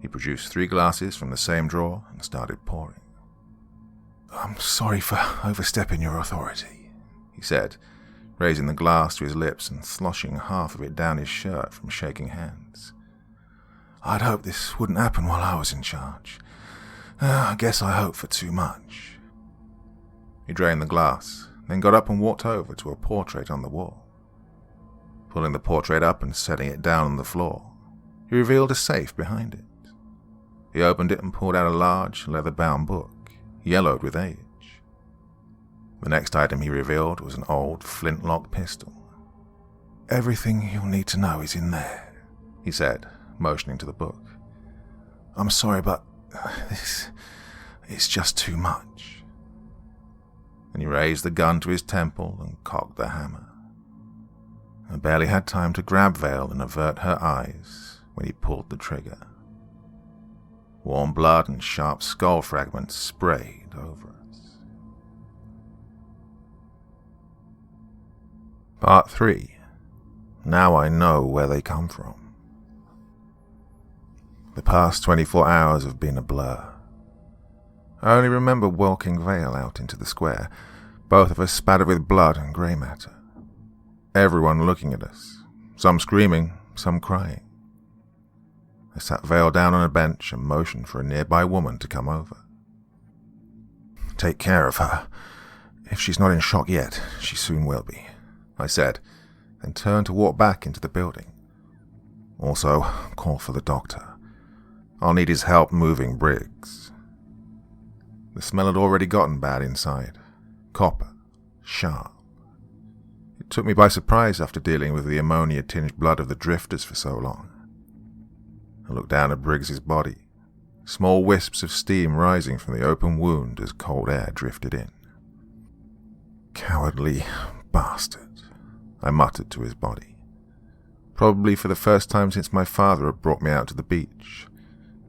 He produced 3 glasses from the same drawer and started pouring. "I'm sorry for overstepping your authority," he said, raising the glass to his lips and sloshing half of it down his shirt from shaking hands. "I'd hoped this wouldn't happen while I was in charge. I guess I hoped for too much." He drained the glass, then got up and walked over to a portrait on the wall. Pulling the portrait up and setting it down on the floor, he revealed a safe behind it. He opened it and pulled out a large, leather-bound book, yellowed with age. The next item he revealed was an old flintlock pistol. "Everything you'll need to know is in there," he said, motioning to the book. "I'm sorry, but it's just too much." And he raised the gun to his temple and cocked the hammer. I barely had time to grab Vale and avert her eyes when he pulled the trigger. Warm blood and sharp skull fragments sprayed over us. Part 3. Now I know where they come from. The past 24 hours have been a blur. I only remember walking Vale out into the square, both of us spattered with blood and grey matter. Everyone looking at us, some screaming, some crying. I sat Vale down on a bench and motioned for a nearby woman to come over. "Take care of her. If she's not in shock yet, she soon will be," I said, and turned to walk back into the building. "Also, call for the doctor. I'll need his help moving Briggs." The smell had already gotten bad inside. Copper. Sharp. It took me by surprise after dealing with the ammonia-tinged blood of the drifters for so long. I looked down at Briggs's body, small wisps of steam rising from the open wound as cold air drifted in. "Cowardly bastard," I muttered to his body. Probably for the first time since my father had brought me out to the beach,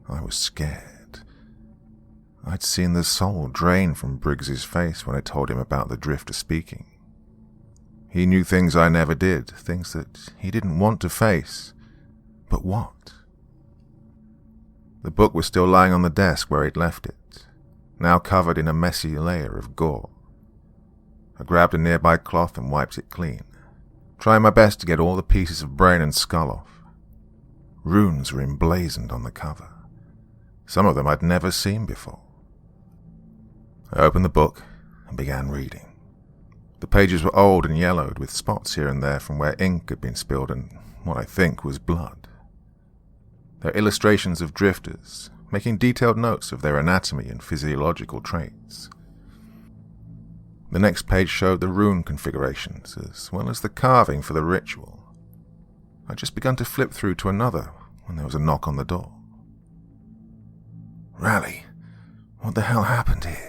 I was scared. I'd seen the soul drain from Briggs's face when I told him about the drifter speaking. He knew things I never did, things that he didn't want to face. But what? The book was still lying on the desk where he'd left it, now covered in a messy layer of gore. I grabbed a nearby cloth and wiped it clean, trying my best to get all the pieces of brain and skull off. Runes were emblazoned on the cover. Some of them I'd never seen before. I opened the book and began reading. The pages were old and yellowed, with spots here and there from where ink had been spilled and what I think was blood. There are illustrations of drifters, making detailed notes of their anatomy and physiological traits. The next page showed the rune configurations, as well as the carving for the ritual. I'd just begun to flip through to another when there was a knock on the door. "Rally, what the hell happened here?"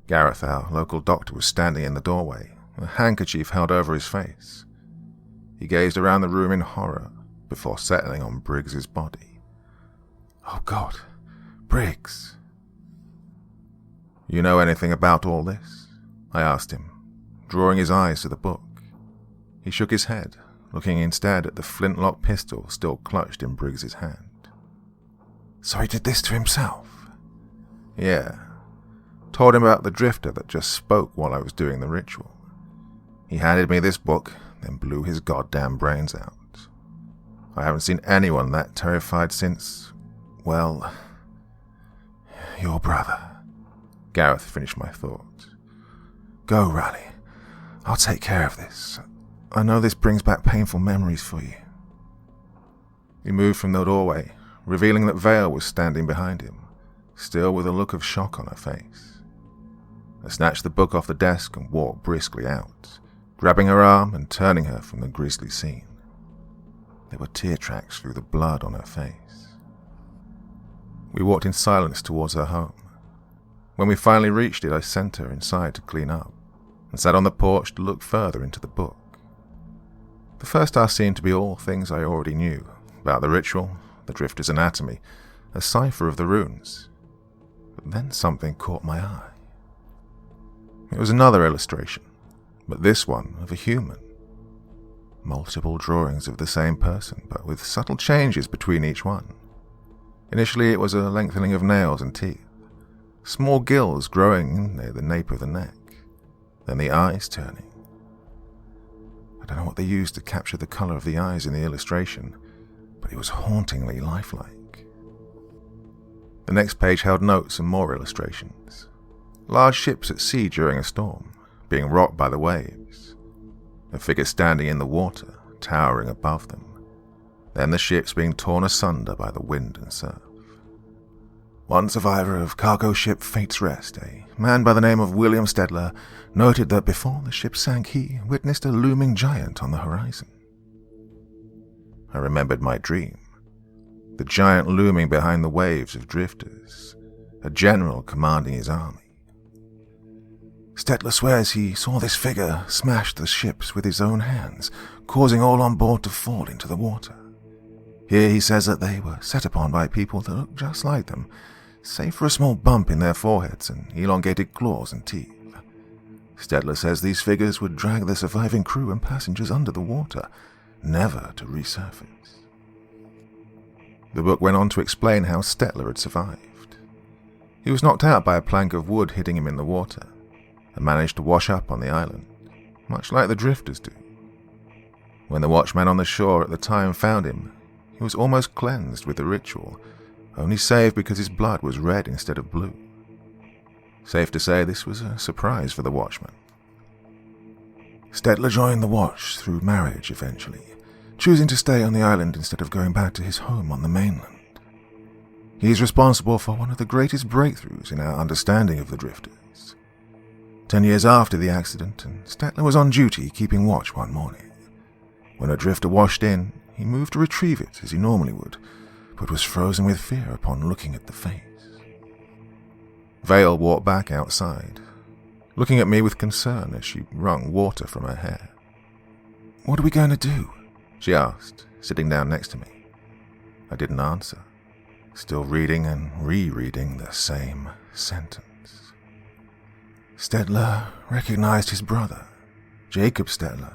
Gareth, our local doctor, was standing in the doorway, a handkerchief held over his face. He gazed around the room in horror before settling on Briggs's body. "Oh God, Briggs!" "You know anything about all this?" I asked him, drawing his eyes to the book. He shook his head, looking instead at the flintlock pistol still clutched in Briggs's hand. "So he did this to himself?" "Yeah. Told him about the drifter that just spoke while I was doing the ritual. He handed me this book, then blew his goddamn brains out. I haven't seen anyone that terrified since, well, your brother." Gareth finished my thought. "Go, Rally. I'll take care of this. I know this brings back painful memories for you." He moved from the doorway, revealing that Vale was standing behind him, still with a look of shock on her face. I snatched the book off the desk and walked briskly out, grabbing her arm and turning her from the grisly scene. There were tear tracks through the blood on her face. We walked in silence towards her home. When we finally reached it, I sent her inside to clean up, and sat on the porch to look further into the book. The first task seemed to be all things I already knew, about the ritual, the drifter's anatomy, a cipher of the runes. But then something caught my eye. It was another illustration, but this one of a human. Multiple drawings of the same person, but with subtle changes between each one. Initially it was a lengthening of nails and teeth, small gills growing near the nape of the neck, then the eyes turning. I don't know what they used to capture the colour of the eyes in the illustration, but it was hauntingly lifelike. The next page held notes and more illustrations. Large ships at sea during a storm, being rocked by the waves. A figure standing in the water, towering above them. Then the ships being torn asunder by the wind and surf. One survivor of cargo ship Fate's Rest, a man by the name of William Stedler, noted that before the ship sank he witnessed a looming giant on the horizon. I remembered my dream. The giant looming behind the waves of drifters, a general commanding his army. Stedler swears he saw this figure smash the ships with his own hands, causing all on board to fall into the water. Here he says that they were set upon by people that looked just like them, save for a small bump in their foreheads and elongated claws and teeth. Stedler says these figures would drag the surviving crew and passengers under the water, never to resurface. The book went on to explain how Stedler had survived. He was knocked out by a plank of wood hitting him in the water, and managed to wash up on the island, much like the drifters do. When the watchman on the shore at the time found him, he was almost cleansed with the ritual, only saved because his blood was red instead of blue. Safe to say this was a surprise for the watchman. Stedler joined the watch through marriage eventually, choosing to stay on the island instead of going back to his home on the mainland. He is responsible for one of the greatest breakthroughs in our understanding of the drifters. 10 years after the accident, and Stedler was on duty keeping watch one morning. When a drifter washed in, he moved to retrieve it as he normally would, but was frozen with fear upon looking at the face. Vale walked back outside, looking at me with concern as she wrung water from her hair. "What are we going to do?" she asked, sitting down next to me. I didn't answer, still reading and rereading the same sentence. Stedler recognized his brother, Jacob Stedler,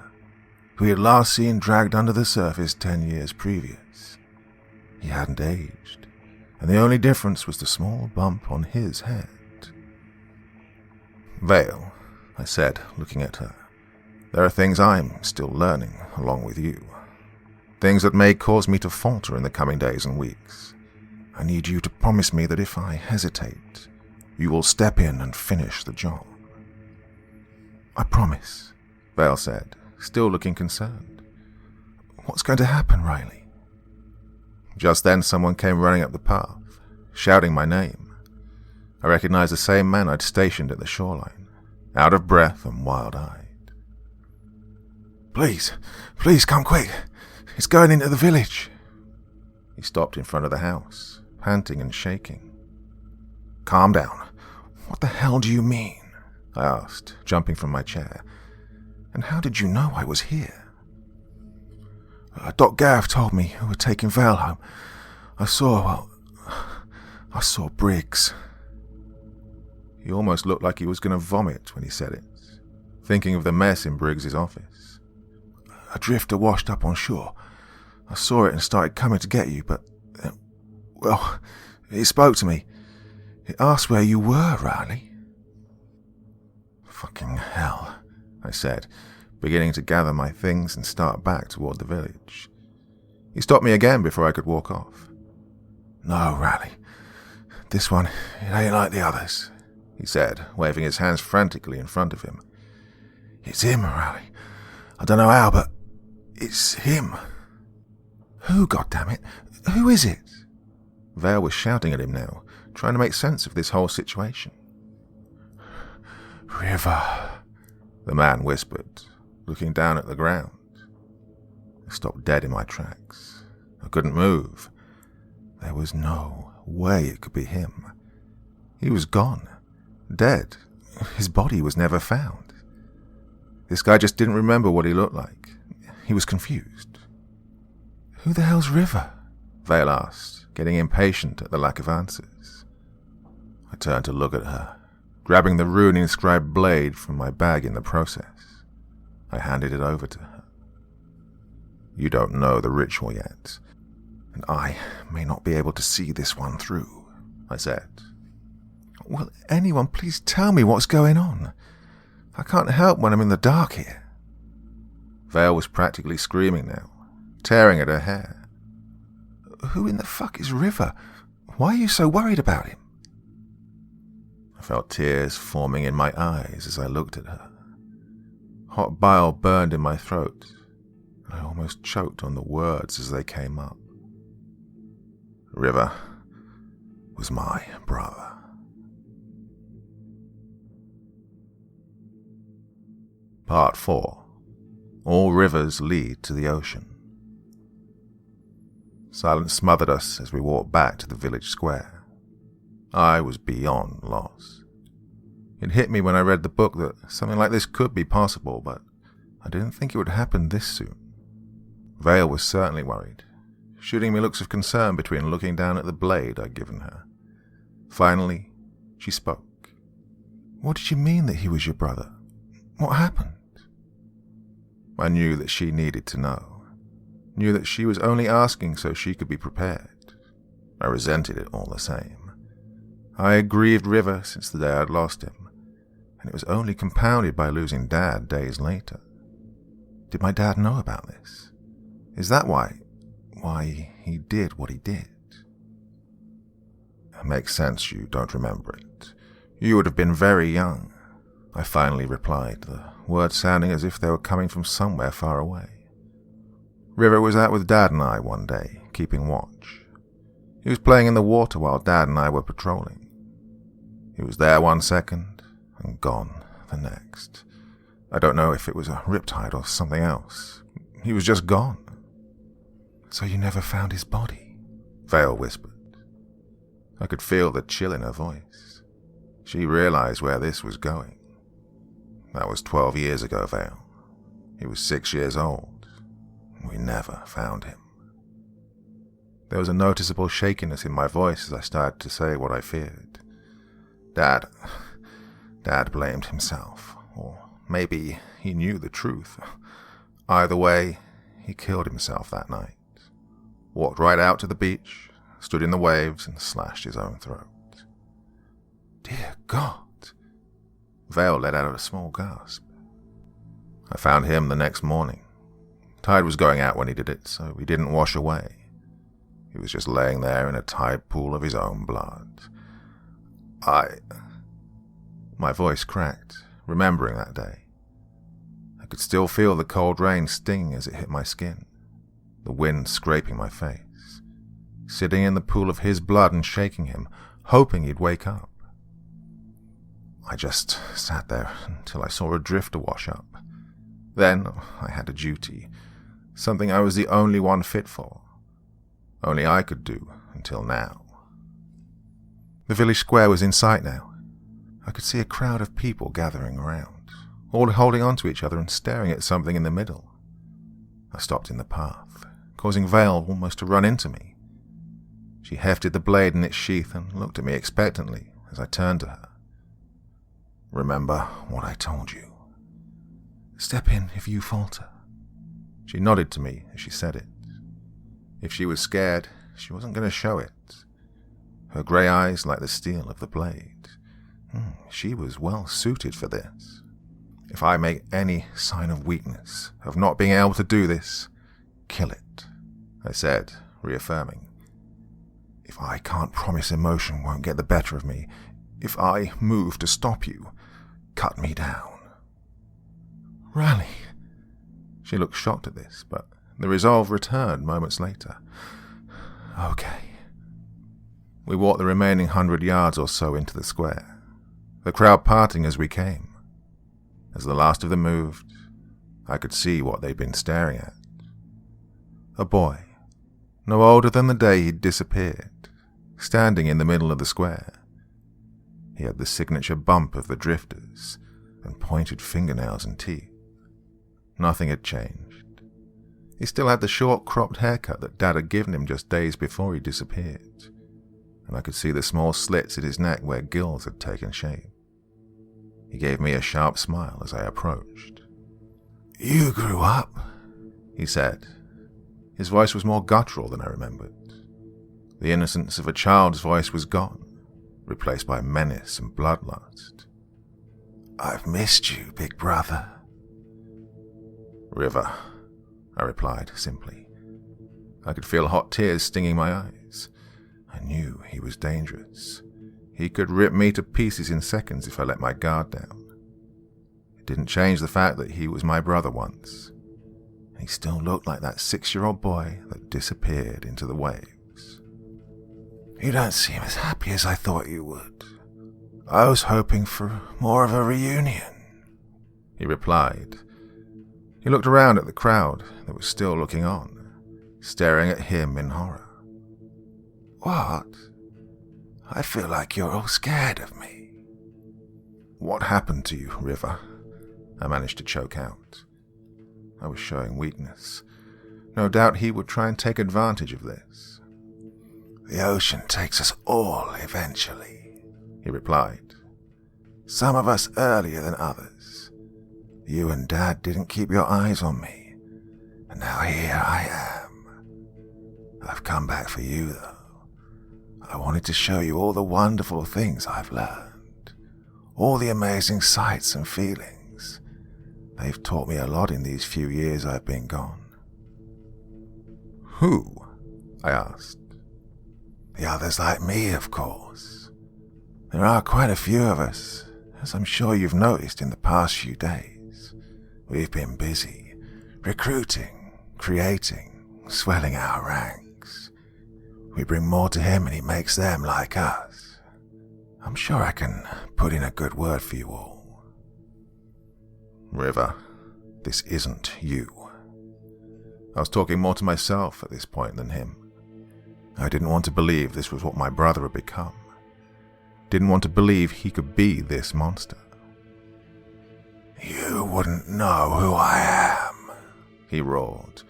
who he had last seen dragged under the surface 10 years previous. He hadn't aged, and the only difference was the small bump on his head. "Vale," I said, looking at her, "there are things I'm still learning along with you. Things that may cause me to falter in the coming days and weeks. I need you to promise me that if I hesitate, you will step in and finish the job." "I promise," Vale said, still looking concerned. "What's going to happen, Riley?" Just then someone came running up the path, shouting my name. I recognized the same man I'd stationed at the shoreline, out of breath and wild-eyed. Please come quick. It's going into the village." He stopped in front of the house, panting and shaking. "Calm down. What the hell do you mean?" I asked, jumping from my chair. "And how did you know I was here?" "Doc Gav told me who were taking Val home. I saw Briggs." He almost looked like he was going to vomit when he said it, thinking of the mess in Briggs's office. "A drifter washed up on shore. I saw it and started coming to get you, but, it spoke to me. It asked where you were, Riley." "Fucking hell," I said, beginning to gather my things and start back toward the village. He stopped me again before I could walk off. "No, Riley. This one, it ain't like the others," he said, waving his hands frantically in front of him. "It's him, Riley. I don't know how, but it's him." "Who, goddammit? Who is it?" Vale was shouting at him now, trying to make sense of this whole situation. "River," the man whispered, looking down at the ground. I stopped dead in my tracks. I couldn't move. There was no way it could be him. He was gone. Dead. His body was never found. This guy just didn't remember what he looked like. he was confused. "Who the hell's River?" Vale asked, getting impatient at the lack of answers. I turned to look at her, grabbing the rune-inscribed blade from my bag in the process. I handed it over to her. "You don't know the ritual yet, and I may not be able to see this one through," I said. "Will anyone please tell me what's going on? I can't help when I'm in the dark here." Vale was practically screaming now, tearing at her hair. "Who in the fuck is River? Why are you so worried about him?" I felt tears forming in my eyes as I looked at her. Hot bile burned in my throat, and I almost choked on the words as they came up. River was my brother. Part 4. All rivers lead to the ocean. Silence smothered us as we walked back to the village square. I was beyond lost. It hit me when I read the book that something like this could be possible, but I didn't think it would happen this soon. Vale was certainly worried, shooting me looks of concern between looking down at the blade I'd given her. Finally, she spoke. "What did you mean that he was your brother? What happened?" I knew that she needed to know. Knew that she was only asking so she could be prepared. I resented it all the same. I had grieved River since the day I'd lost him, and it was only compounded by losing Dad days later. Did my dad know about this? Is that why he did what he did? It makes sense you don't remember it. You would have been very young, I finally replied, the words sounding as if they were coming from somewhere far away. River was out with Dad and I one day, keeping watch. He was playing in the water while Dad and I were patrolling. He was there 1 second, and gone the next. I don't know if it was a riptide or something else. He was just gone. "So you never found his body?" Vale whispered. I could feel the chill in her voice. She realized where this was going. That was 12 years ago, Vale. He was 6 years old. We never found him. There was a noticeable shakiness in my voice as I started to say what I feared. Dad blamed himself, or maybe he knew the truth. Either way, he killed himself that night. Walked right out to the beach, stood in the waves, and slashed his own throat. "Dear God!" Vale let out a small gasp. I found him the next morning. Tide was going out when he did it, so he didn't wash away. He was just laying there in a tide pool of his own blood. My voice cracked, remembering that day. I could still feel the cold rain stinging as it hit my skin, the wind scraping my face, sitting in the pool of his blood and shaking him, hoping he'd wake up. I just sat there until I saw a drifter wash up. Then I had a duty, something I was the only one fit for. Only I could do until now. The village square was in sight now. I could see a crowd of people gathering around, all holding on to each other and staring at something in the middle. I stopped in the path, causing Vale almost to run into me. She hefted the blade in its sheath and looked at me expectantly as I turned to her. "Remember what I told you. Step in if you falter." She nodded to me as she said it. If she was scared, she wasn't going to show it. Her grey eyes like the steel of the blade. She was well suited for this. If I make any sign of weakness, of not being able to do this, kill it, I said, reaffirming. If I can't promise emotion won't get the better of me, if I move to stop you, cut me down. Rally. She looked shocked at this, but the resolve returned moments later. Okay. We walked the remaining 100 yards or so into the square, the crowd parting as we came. As the last of them moved, I could see what they'd been staring at. A boy, no older than the day he'd disappeared, standing in the middle of the square. He had the signature bump of the drifters and pointed fingernails and teeth. Nothing had changed. He still had the short cropped haircut that Dad had given him just days before he disappeared, and I could see the small slits at his neck where gills had taken shape. He gave me a sharp smile as I approached. "You grew up," he said. His voice was more guttural than I remembered. The innocence of a child's voice was gone, replaced by menace and bloodlust. "I've missed you, big brother." "River," I replied simply. I could feel hot tears stinging my eyes. I knew he was dangerous. He could rip me to pieces in seconds if I let my guard down. It didn't change the fact that he was my brother once. He still looked like that 6-year-old boy that disappeared into the waves. "You don't seem as happy as I thought you would. I was hoping for more of a reunion," he replied. He looked around at the crowd that was still looking on, staring at him in horror. "What? I feel like you're all scared of me." "What happened to you, River?" I managed to choke out. I was showing weakness. No doubt he would try and take advantage of this. "The ocean takes us all eventually," he replied. "Some of us earlier than others. You and Dad didn't keep your eyes on me, and now here I am. I've come back for you, though. I wanted to show you all the wonderful things I've learned, all the amazing sights and feelings. They've taught me a lot in these few years I've been gone." "Who?" I asked. "The others like me, of course. There are quite a few of us, as I'm sure you've noticed in the past few days. We've been busy, recruiting, creating, swelling our ranks. We bring more to him and he makes them like us. I'm sure I can put in a good word for you all." "River, this isn't you." I was talking more to myself at this point than him. I didn't want to believe this was what my brother had become. Didn't want to believe he could be this monster. "You wouldn't know who I am," he roared,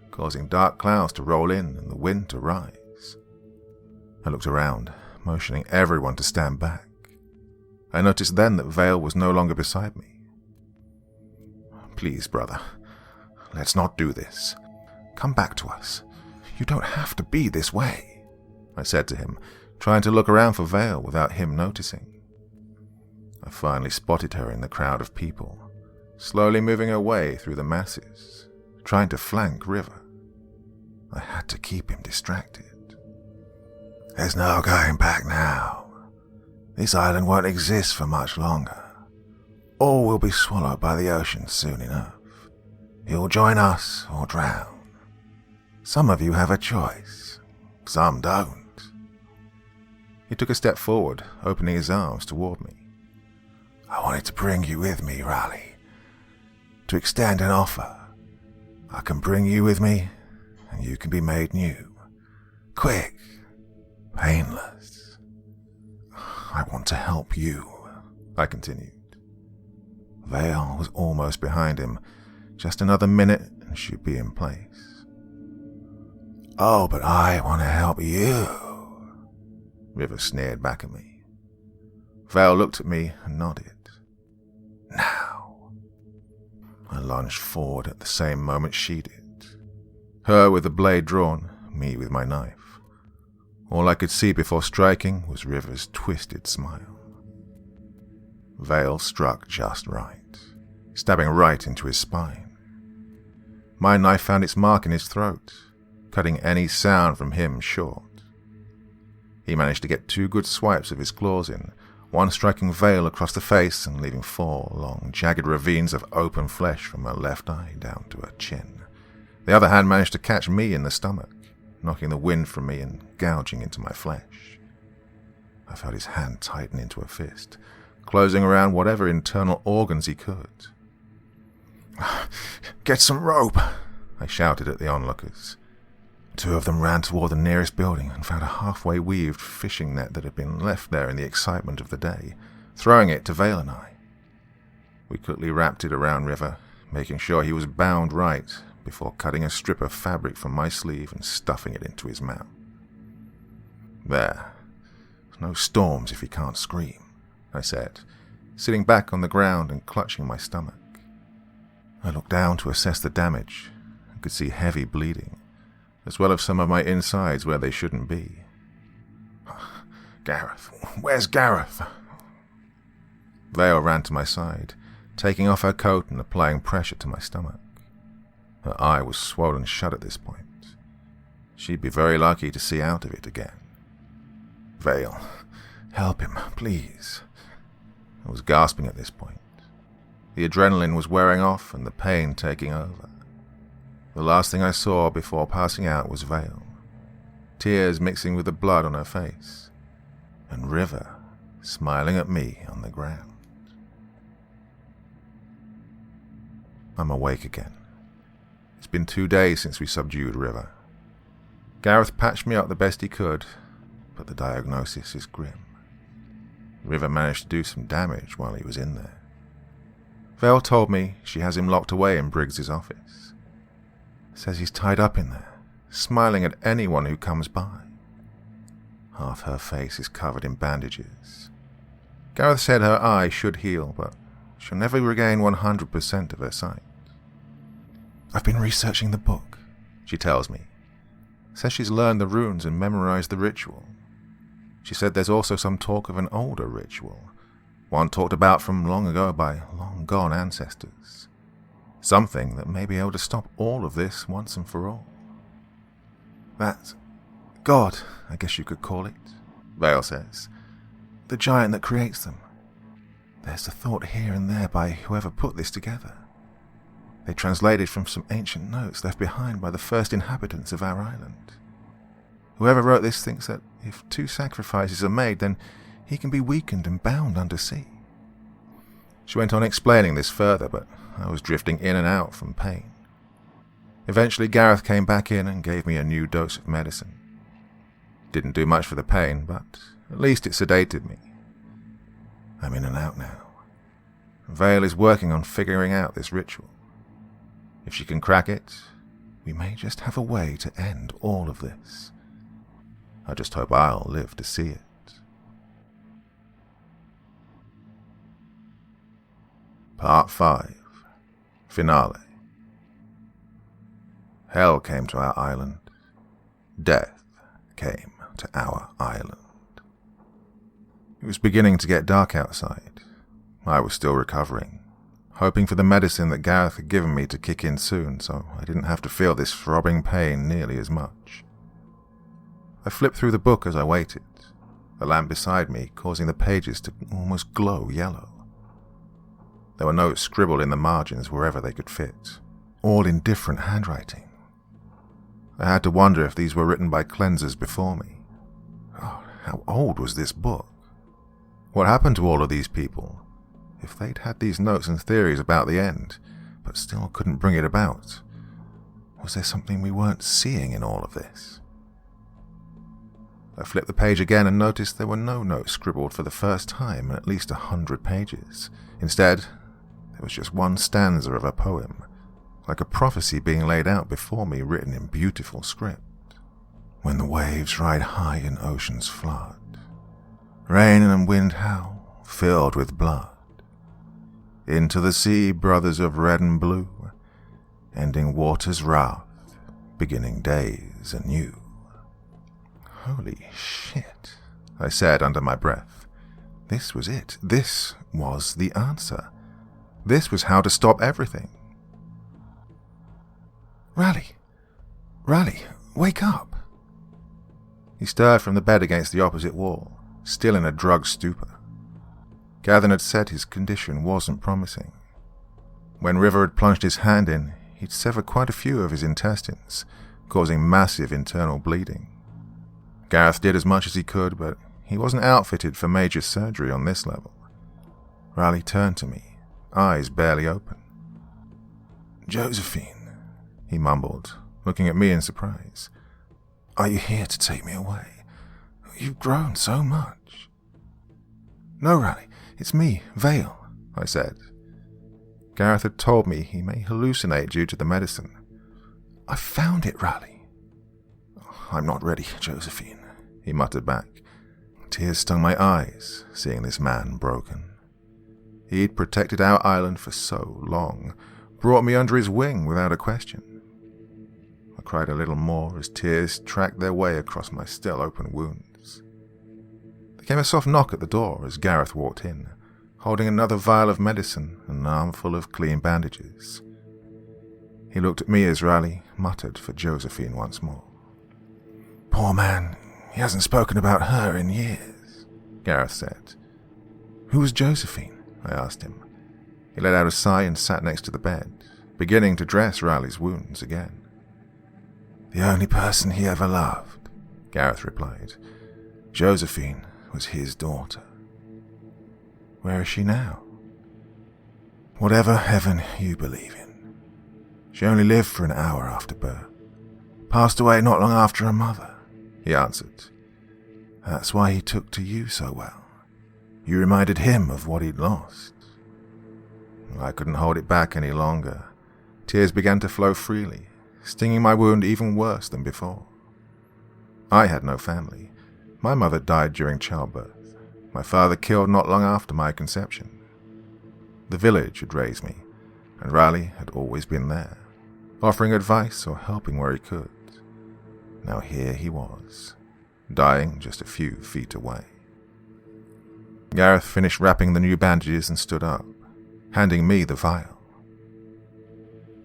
causing dark clouds to roll in and the wind to rise. I looked around, motioning everyone to stand back. I noticed then that Vale was no longer beside me. "Please, brother, let's not do this. Come back to us. You don't have to be this way," I said to him, trying to look around for Vale without him noticing. I finally spotted her in the crowd of people, slowly moving her way through the masses, trying to flank River. I had to keep him distracted. "There's no going back now. This island won't exist for much longer. All will be swallowed by the ocean soon enough. You'll join us or drown. Some of you have a choice, some don't." He took a step forward, opening his arms toward me. "I wanted to bring you with me, Riley. To extend an offer. I can bring you with me, and you can be made new. Quick, painless." "I want to help you," I continued. Vale was almost behind him. Just another minute and she'd be in place. "Oh, but I want to help you," River sneered back at me. Vale looked at me and nodded. "Now." I lunged forward at the same moment she did. Her with the blade drawn, me with my knife. All I could see before striking was River's twisted smile. Vale struck just right, stabbing right into his spine. My knife found its mark in his throat, cutting any sound from him short. He managed to get 2 good swipes of his claws in, one striking Vale across the face and leaving 4 long, jagged ravines of open flesh from her left eye down to her chin. The other hand managed to catch me in the stomach, knocking the wind from me and gouging into my flesh. I felt his hand tighten into a fist, closing around whatever internal organs he could. "Get some rope," I shouted at the onlookers. 2 of them ran toward the nearest building and found a halfway weaved fishing net that had been left there in the excitement of the day, throwing it to Vale and I. We quickly wrapped it around River, making sure he was bound right before cutting a strip of fabric from my sleeve and stuffing it into his mouth. "There. No storms if he can't scream," I said, sitting back on the ground and clutching my stomach. I looked down to assess the damage and could see heavy bleeding, as well as some of my insides where they shouldn't be. "Gareth, where's Gareth?" Vale ran to my side, taking off her coat and applying pressure to my stomach. Her eye was swollen shut at this point. She'd be very lucky to see out of it again. "Vale, help him, please." I was gasping at this point. The adrenaline was wearing off and the pain taking over. The last thing I saw before passing out was Vale, tears mixing with the blood on her face, and River smiling at me on the ground. I'm awake again. It's been 2 days since we subdued River. Gareth patched me up the best he could, but the diagnosis is grim. River managed to do some damage while he was in there. Vale told me she has him locked away in Briggs's office. Says he's tied up in there, smiling at anyone who comes by. Half her face is covered in bandages. Gareth said her eye should heal, but she'll never regain 100% of her sight. "I've been researching the book," she tells me. Says she's learned the runes and memorized the ritual. She said there's also some talk of an older ritual, one talked about from long ago by long-gone ancestors. Something that may be able to stop all of this once and for all. "That God, I guess you could call it," Vale says. "The giant that creates them. There's a thought here and there by whoever put this together. They translated from some ancient notes left behind by the first inhabitants of our island. Whoever wrote this thinks that if 2 sacrifices are made, then he can be weakened and bound undersea." She went on explaining this further, but I was drifting in and out from pain. Eventually Gareth came back in and gave me a new dose of medicine. Didn't do much for the pain, but at least it sedated me. I'm in and out now. Vale is working on figuring out this ritual. If she can crack it, we may just have a way to end all of this. I just hope I'll live to see it. Part 5. Finale. Hell came to our island. Death came to our island. It was beginning to get dark outside. I was still recovering, hoping for the medicine that Gareth had given me to kick in soon, so I didn't have to feel this throbbing pain nearly as much. I flipped through the book as I waited, the lamp beside me causing the pages to almost glow yellow. There were notes scribbled in the margins wherever they could fit, all in different handwriting. I had to wonder if these were written by cleansers before me. Oh, how old was this book? What happened to all of these people? If they'd had these notes and theories about the end, but still couldn't bring it about, was there something we weren't seeing in all of this? I flipped the page again and noticed there were no notes scribbled for the first time in at least 100 pages. Instead, there was just one stanza of a poem, like a prophecy being laid out before me, written in beautiful script. When the waves ride high in ocean's flood, rain and wind howl, filled with blood. Into the sea, brothers of red and blue, ending water's wrath, beginning days anew. Holy shit, I said under my breath. This was it. This was the answer. This was how to stop everything. Raleigh, wake up. He stirred from the bed against the opposite wall, still in a drugged stupor. Gavin had said his condition wasn't promising. When River had plunged his hand in, he'd severed quite a few of his intestines, causing massive internal bleeding. Gareth did as much as he could, but he wasn't outfitted for major surgery on this level. Raleigh turned to me, eyes barely open. "Josephine," he mumbled, looking at me in surprise. "Are you here to take me away? You've grown so much." "No, Raleigh, it's me, Vale," I said. Gareth had told me he may hallucinate due to the medicine, I found it, Riley. I'm not ready, Josephine, he muttered back. Tears stung my eyes, seeing this man broken. He'd protected our island for so long, brought me under his wing without a question. I cried a little more as tears tracked their way across my still open wounds. There came a soft knock at the door as Gareth walked in, holding another vial of medicine and an armful of clean bandages. He looked at me as Riley muttered for Josephine once more. Poor man, he hasn't spoken about her in years, Gareth said. Who was Josephine? I asked him. He let out a sigh and sat next to the bed, beginning to dress Riley's wounds again. The only person he ever loved, Gareth replied. Josephine was his daughter. Where is she now? Whatever heaven you believe in. She only lived for an hour after birth. Passed away not long after her mother, he answered. That's why he took to you so well. You reminded him of what he'd lost. I couldn't hold it back any longer. Tears began to flow freely, stinging my wound even worse than before. I had no family. My mother died during childbirth. My father killed not long after my conception. The village had raised me, and Riley had always been there, offering advice or helping where he could. Now here he was, dying just a few feet away. Gareth finished wrapping the new bandages and stood up, handing me the vial.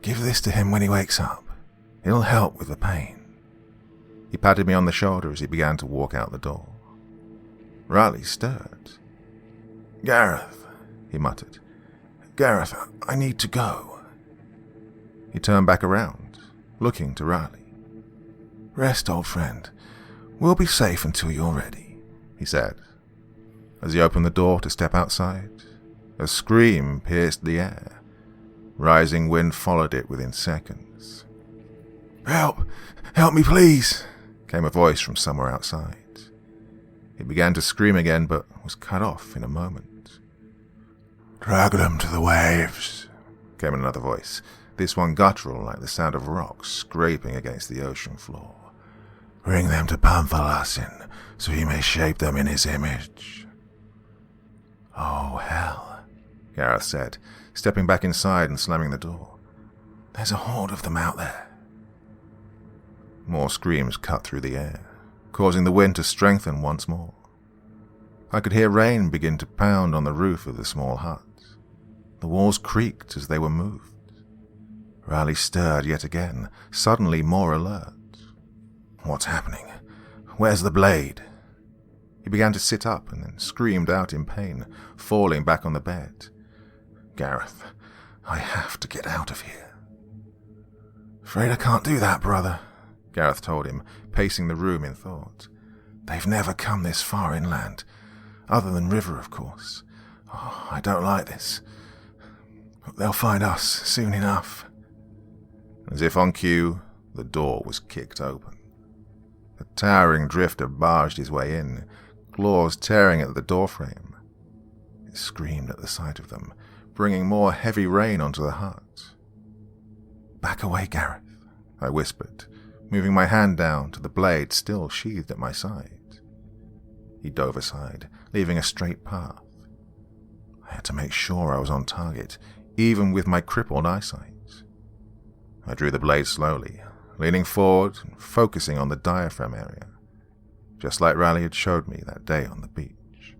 Give this to him when he wakes up. It'll help with the pain. He patted me on the shoulder as he began to walk out the door. Riley stirred. Gareth, he muttered. Gareth, I need to go. He turned back around, looking to Riley. Rest, old friend. We'll be safe until you're ready, he said. As he opened the door to step outside, a scream pierced the air. Rising wind followed it within seconds. Help! Help me, please! Came a voice from somewhere outside. He began to scream again, but was cut off in a moment. Drag them to the waves, came another voice, this one guttural like the sound of rocks scraping against the ocean floor. Bring them to Panthalassin, so he may shape them in his image. Oh, hell, Gareth said, stepping back inside and slamming the door. There's a horde of them out there. More screams cut through the air, causing the wind to strengthen once more. I could hear rain begin to pound on the roof of the small hut. The walls creaked as they were moved. Riley stirred yet again, suddenly more alert. What's happening? Where's the blade? He began to sit up and then screamed out in pain, falling back on the bed. Gareth, I have to get out of here. Afraid I can't do that, brother, Gareth told him, pacing the room in thought. They've never come this far inland, other than river, of course. Oh, I don't like this. They'll find us soon enough. As if on cue, the door was kicked open. A towering drifter barged his way in, claws tearing at the doorframe. It screamed at the sight of them, bringing more heavy rain onto the hut. Back away, Gareth, I whispered, moving my hand down to the blade still sheathed at my side. He dove aside, leaving a straight path. I had to make sure I was on target, even with my crippled eyesight. I drew the blade slowly, leaning forward and focusing on the diaphragm area, just like Riley had showed me that day on the beach.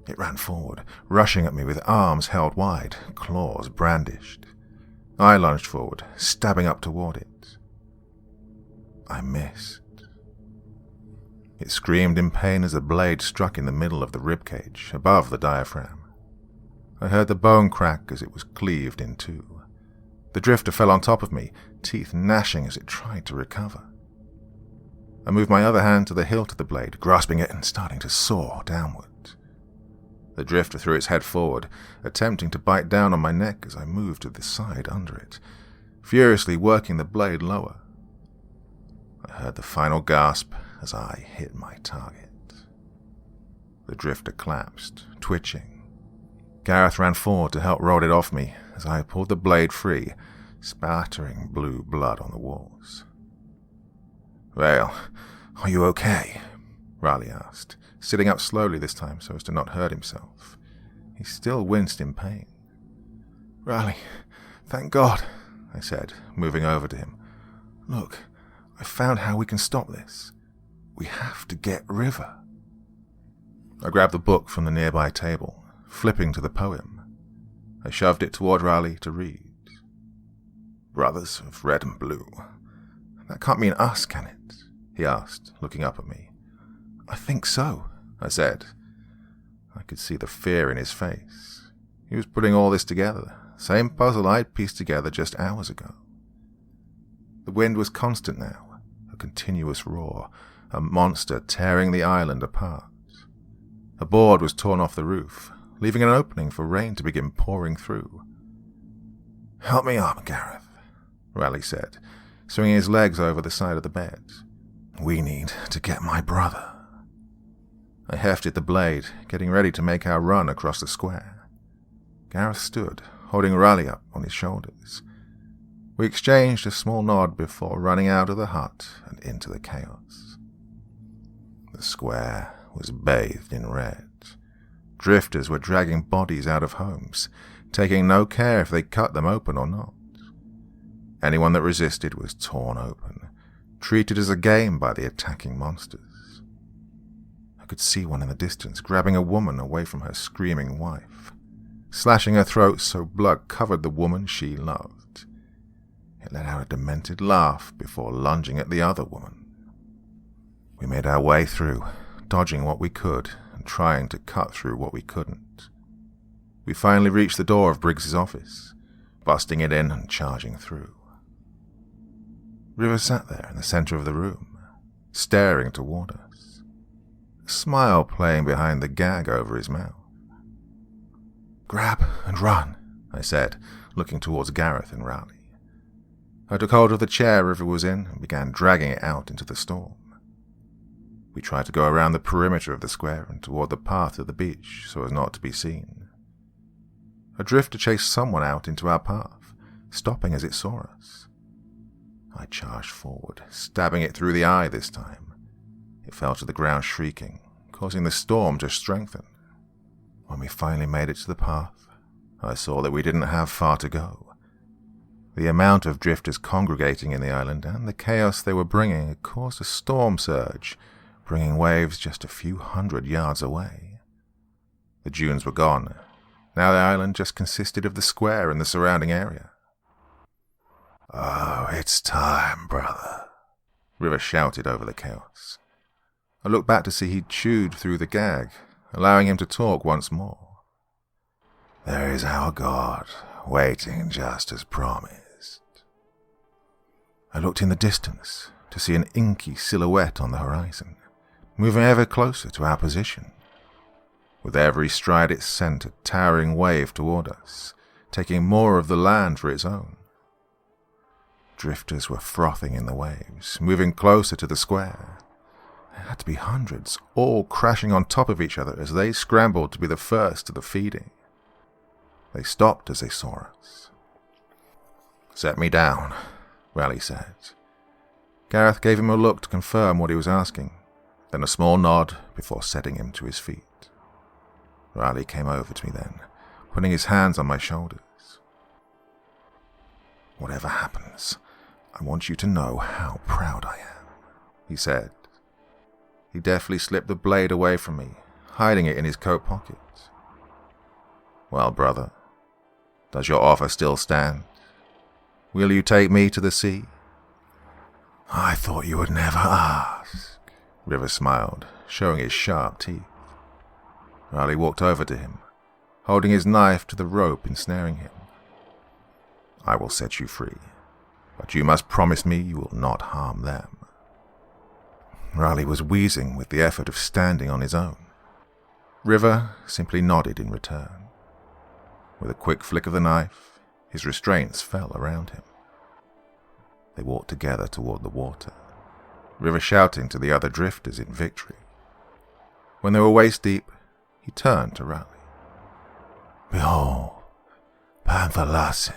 It ran forward, rushing at me with arms held wide, claws brandished. I lunged forward, stabbing up toward it. I missed. It screamed in pain as the blade struck in the middle of the ribcage, above the diaphragm. I heard the bone crack as it was cleaved in two. The drifter fell on top of me, teeth gnashing as it tried to recover. I moved my other hand to the hilt of the blade, grasping it and starting to soar downward. The drifter threw its head forward, attempting to bite down on my neck as I moved to the side under it, furiously working the blade lower. I heard the final gasp as I hit my target. The drifter collapsed, twitching. Gareth ran forward to help roll it off me as I pulled the blade free, spattering blue blood on the walls. "Well, are you okay?" Riley asked, sitting up slowly this time so as to not hurt himself. He still winced in pain. "Riley, thank God," I said, moving over to him. "Look, I found how we can stop this. We have to get River." I grabbed the book from the nearby table, flipping to the poem. I shoved it toward Riley to read. "Brothers of red and blue. That can't mean us, can it?" he asked, looking up at me. "I think so," I said. I could see the fear in his face. He was putting all this together, the same puzzle I'd pieced together just hours ago. The wind was constant now, a continuous roar, a monster tearing the island apart. A board was torn off the roof, leaving an opening for rain to begin pouring through. "Help me up, Gareth," Riley said, swinging his legs over the side of the bed. "We need to get my brother." I hefted the blade, getting ready to make our run across the square. Gareth stood, holding Riley up on his shoulders. We exchanged a small nod before running out of the hut and into the chaos. The square was bathed in red. Drifters were dragging bodies out of homes, taking no care if they cut them open or not. Anyone that resisted was torn open, treated as a game by the attacking monsters. I could see one in the distance grabbing a woman away from her screaming wife, slashing her throat so blood covered the woman she loved. It let out a demented laugh before lunging at the other woman. We made our way through, dodging what we could and trying to cut through what we couldn't. We finally reached the door of Briggs's office, busting it in and charging through. River sat there in the center of the room, staring toward us, a smile playing behind the gag over his mouth. "Grab and run," I said, looking towards Gareth and Riley. I took hold of the chair River was in and began dragging it out into the storm. We tried to go around the perimeter of the square and toward the path to the beach so as not to be seen. A drifter chased someone out into our path, stopping as it saw us. I charged forward, stabbing it through the eye this time. It fell to the ground shrieking, causing the storm to strengthen. When we finally made it to the path, I saw that we didn't have far to go. The amount of drifters congregating in the island and the chaos they were bringing had caused a storm surge, bringing waves just a few 100 yards away. The dunes were gone. Now the island just consisted of the square and the surrounding area. "Oh, it's time, brother," River shouted over the chaos. I looked back to see he'd chewed through the gag, allowing him to talk once more. "There is our God, waiting just as promised." I looked in the distance to see an inky silhouette on the horizon, moving ever closer to our position. With every stride it sent a towering wave toward us, taking more of the land for its own. Drifters were frothing in the waves, moving closer to the square. There had to be hundreds, all crashing on top of each other as they scrambled to be the first to the feeding. They stopped as they saw us. "Set me down," Riley said. Gareth gave him a look to confirm what he was asking, then a small nod before setting him to his feet. Riley came over to me then, putting his hands on my shoulders. "Whatever happens, I want you to know how proud I am," he said. He deftly slipped the blade away from me, hiding it in his coat pocket. "Well, brother, does your offer still stand? Will you take me to the sea?" "I thought you would never ask," River smiled, showing his sharp teeth. Riley walked over to him, holding his knife to the rope ensnaring him. "I will set you free, but you must promise me you will not harm them." Riley was wheezing with the effort of standing on his own. River simply nodded in return. With a quick flick of the knife, his restraints fell around him. They walked together toward the water, River shouting to the other drifters in victory. When they were waist deep, he turned to Riley. "Behold, Panther Lassin."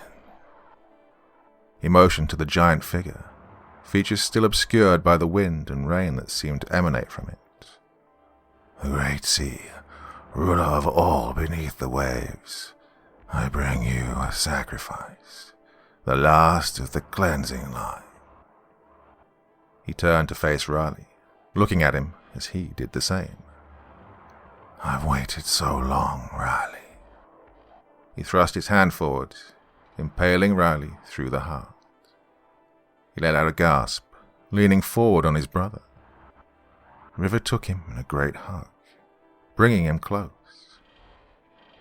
He motioned to the giant figure, features still obscured by the wind and rain that seemed to emanate from it. "The great sea, ruler of all beneath the waves, I bring you a sacrifice, the last of the cleansing line." He turned to face Riley, looking at him as he did the same. "I've waited so long, Riley." He thrust his hand forward, impaling Riley through the heart. He let out a gasp, leaning forward on his brother. River took him in a great hug, bringing him close.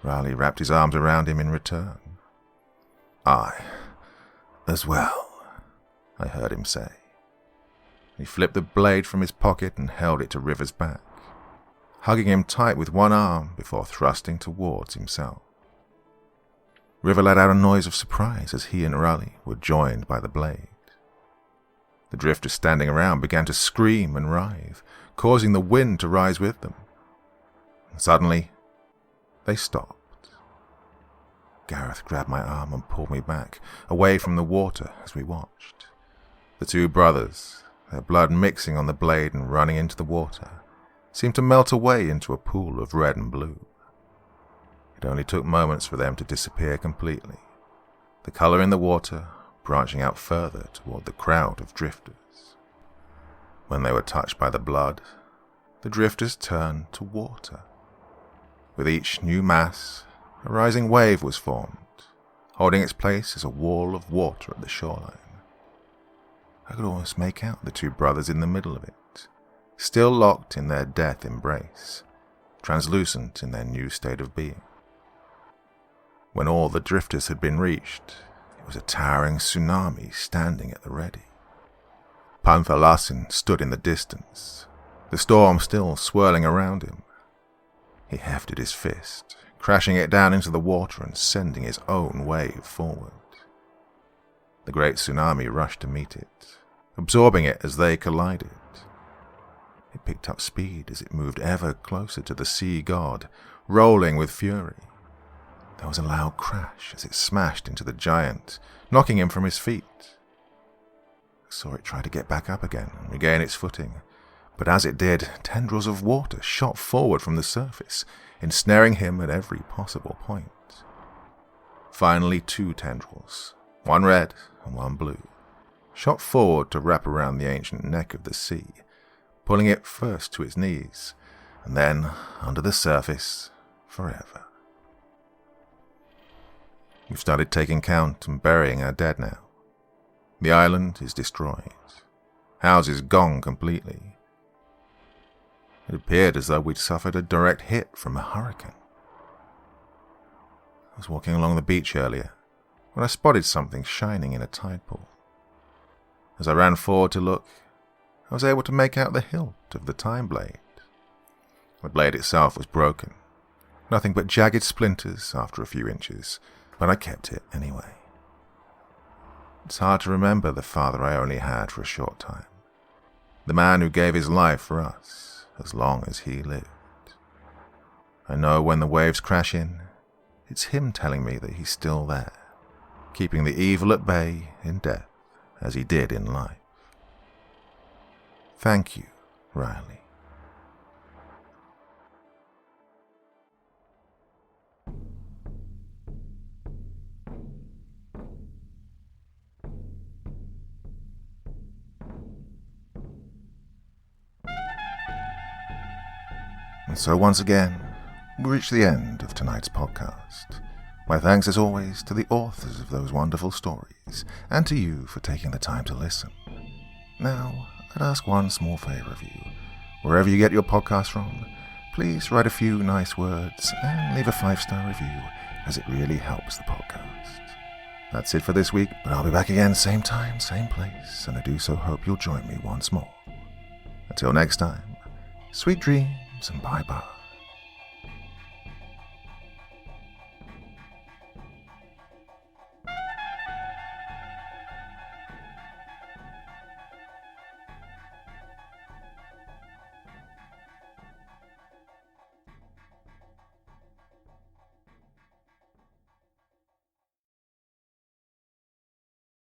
Riley wrapped his arms around him in return. "I, as well," I heard him say. He flipped the blade from his pocket and held it to River's back, hugging him tight with one arm before thrusting towards himself. River let out a noise of surprise as he and Riley were joined by the blade. The drifters standing around began to scream and writhe, causing the wind to rise with them. And suddenly, they stopped. Gareth grabbed my arm and pulled me back, away from the water as we watched. The two brothers, their blood mixing on the blade and running into the water, seemed to melt away into a pool of red and blue. It only took moments for them to disappear completely, the color in the water branching out further toward the crowd of drifters. When they were touched by the blood, the drifters turned to water. With each new mass, a rising wave was formed, holding its place as a wall of water at the shoreline. I could almost make out the two brothers in the middle of it, still locked in their death embrace, translucent in their new state of being. When all the drifters had been reached, it was a towering tsunami standing at the ready. Panther Larsen stood in the distance, the storm still swirling around him. He hefted his fist, crashing it down into the water and sending his own wave forward. The great tsunami rushed to meet it, absorbing it as they collided. It picked up speed as it moved ever closer to the sea god, rolling with fury. There was a loud crash as it smashed into the giant, knocking him from his feet. I saw it try to get back up again and regain its footing, but as it did, tendrils of water shot forward from the surface, ensnaring him at every possible point. Finally, two tendrils, one red and one blue, shot forward to wrap around the ancient neck of the sea, pulling it first to its knees, and then under the surface forever. We've started taking count and burying our dead now. The island is destroyed. Houses gone completely. It appeared as though we'd suffered a direct hit from a hurricane. I was walking along the beach earlier when I spotted something shining in a tide pool. As I ran forward to look, I was able to make out the hilt of the time blade. The blade itself was broken, nothing but jagged splinters after a few inches, but I kept it anyway. It's hard to remember the father I only had for a short time, the man who gave his life for us as long as he lived. I know when the waves crash in, it's him telling me that he's still there, keeping the evil at bay in death as he did in life. Thank you, Riley. And so once again, we reach the end of tonight's podcast. My thanks as always to the authors of those wonderful stories, and to you for taking the time to listen. Now, I'd ask one small favor of you. Wherever you get your podcast from, please write a few nice words and leave a 5-star review, as it really helps the podcast. That's it for this week, but I'll be back again same time, same place, and I do so hope you'll join me once more. Until next time, sweet dreams and bye-bye.